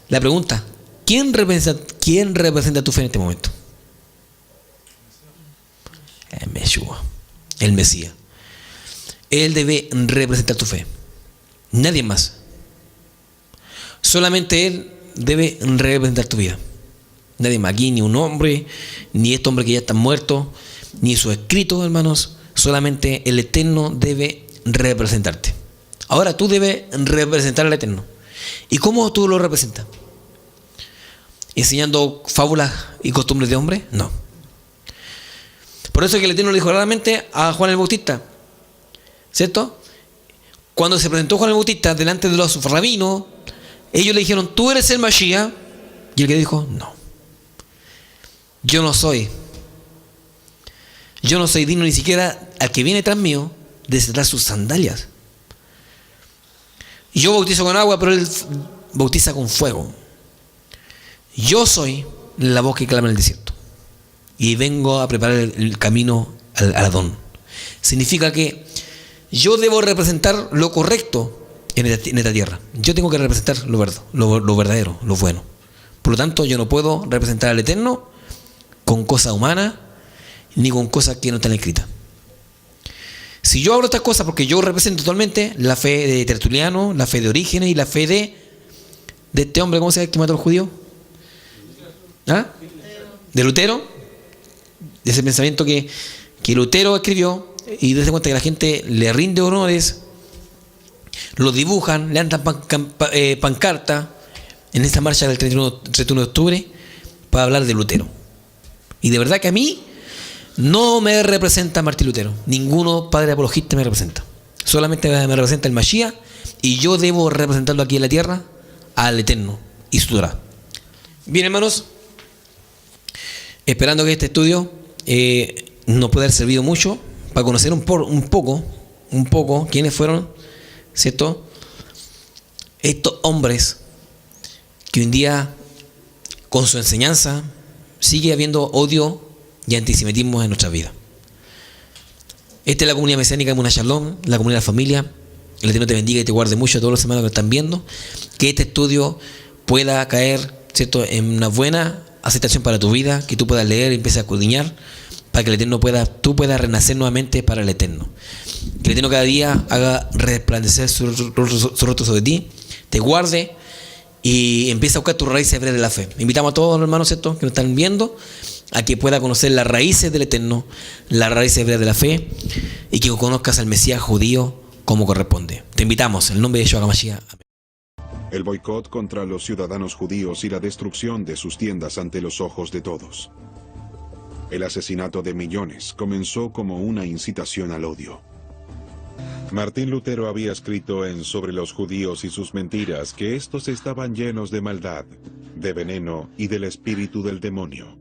La pregunta, ¿quién representa tu fe en este momento? El Yeshua, el Mesías. Él debe representar tu fe. Nadie más. Solamente Él debe representar tu vida. Nadie más. Aquí ni un hombre, ni este hombre que ya está muerto, ni sus escritos, hermanos. Solamente el Eterno debe representarte. Ahora tú debes representar al Eterno. ¿Y cómo tú lo representas? ¿Enseñando fábulas y costumbres de hombres? No. Por eso es que el Eterno le dijo claramente a Juan el Bautista, ¿cierto? Cuando se presentó Juan el Bautista delante de los rabinos, ellos le dijeron, ¿tú eres el Mashiach? Y el que dijo, no. Yo no soy digno ni siquiera al que viene tras mío de desatar sus sandalias. Yo bautizo con agua, pero él bautiza con fuego. Yo soy la voz que clama en el desierto. Y vengo a preparar el camino al Adón. Significa que yo debo representar lo correcto en esta tierra. Yo tengo que representar lo verdadero, lo bueno. Por lo tanto, yo no puedo representar al Eterno con cosas humanas ni con cosas que no están escritas. Si yo hablo estas cosas porque yo represento totalmente la fe de Tertuliano, la fe de Orígenes y la fe de este hombre, ¿cómo se llama? ¿Que mató a los judíos? ¿Ah? De Lutero. De ese pensamiento que Lutero escribió, y desde cuenta que la gente le rinde honores, lo dibujan, le andan pancarta en esta marcha del 31 de octubre para hablar de Lutero. Y de verdad que a mí no me representa Martín Lutero. Ninguno padre apologista me representa. Solamente me representa el Mashiach, y yo debo representarlo aquí en la tierra al Eterno y su Torah. Bien, hermanos, esperando que este estudio nos pueda haber servido mucho para conocer un poco quiénes fueron, ¿cierto?, estos hombres que hoy en día, con su enseñanza, sigue habiendo odio y antisemitismo en nuestras vidas. Esta es la comunidad mesiánica de Emuná Shalom, la comunidad de la familia. El Eterno te bendiga y te guarde mucho a todos los hermanos que están viendo. Que este estudio pueda caer, ¿cierto?, en una buena aceptación para tu vida, que tú puedas leer y empieces a escudriñar, para que el Eterno tú puedas renacer nuevamente para el Eterno. Que el Eterno cada día haga resplandecer su rostro sobre ti, te guarde y empieza a buscar tus raíces hebreas de la fe. Invitamos a todos los hermanos, ¿cierto?, que nos están viendo, a que pueda conocer las raíces del Eterno, las raíces hebreas de la fe, y que conozcas al Mesías judío como corresponde. Te invitamos en el nombre de Yeshua HaMashiach. Amén. El boicot contra los ciudadanos judíos y la destrucción de sus tiendas ante los ojos de todos. El asesinato de millones comenzó como una incitación al odio. Martín Lutero había escrito en Sobre los judíos y sus mentiras que estos estaban llenos de maldad, de veneno y del espíritu del demonio.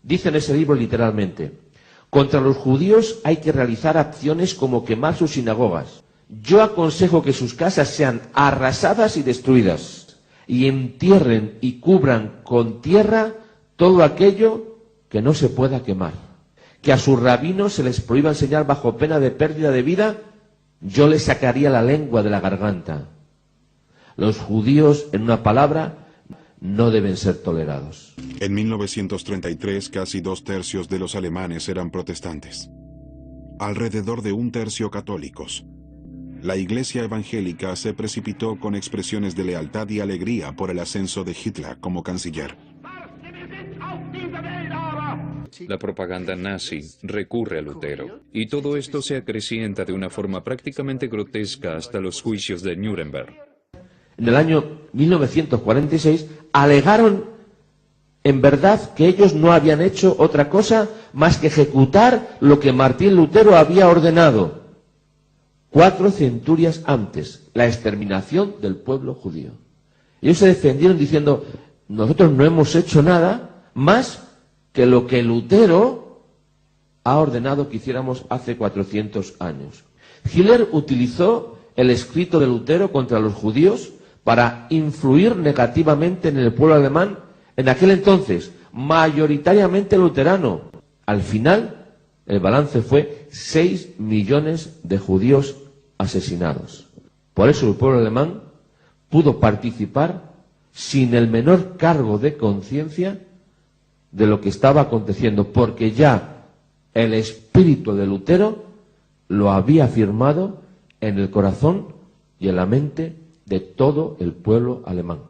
Dice en ese libro literalmente: contra los judíos hay que realizar acciones como quemar sus sinagogas. Yo aconsejo que sus casas sean arrasadas y destruidas, y entierren y cubran con tierra todo aquello que no se pueda quemar. Que a sus rabinos se les prohíba enseñar bajo pena de pérdida de vida. Yo les sacaría la lengua de la garganta. Los judíos, en una palabra, no deben ser tolerados. En 1933, casi 2/3 de los alemanes eran protestantes. Alrededor de 1/3 católicos. La iglesia evangélica se precipitó con expresiones de lealtad y alegría por el ascenso de Hitler como canciller. La propaganda nazi recurre a Lutero, y todo esto se acrecienta de una forma prácticamente grotesca hasta los juicios de Nuremberg. En el año 1946 alegaron en verdad que ellos no habían hecho otra cosa más que ejecutar lo que Martín Lutero había ordenado 4 centurias antes, la exterminación del pueblo judío. Ellos se defendieron diciendo: nosotros no hemos hecho nada más que lo que Lutero ha ordenado que hiciéramos hace 400 años. Hitler utilizó el escrito de Lutero contra los judíos para influir negativamente en el pueblo alemán, en aquel entonces mayoritariamente luterano. Al final, el balance fue 6 millones de judíos asesinados. Por eso el pueblo alemán pudo participar sin el menor cargo de conciencia de lo que estaba aconteciendo, porque ya el espíritu de Lutero lo había firmado en el corazón y en la mente de todo el pueblo alemán.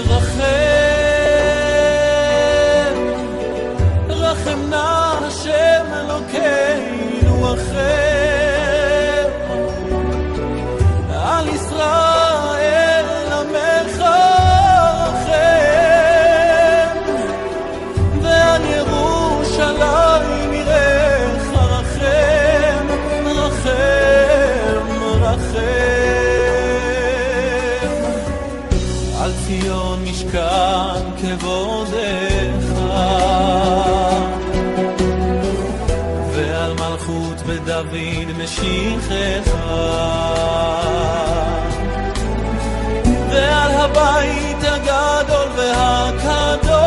רחם אחר על ישראל עמך רחם ועל ירושלים יראך רחם רחם רחם על ציון משכן כבודך ועל מלכות בדוד משיחך ועל הבית הגדול והקדוש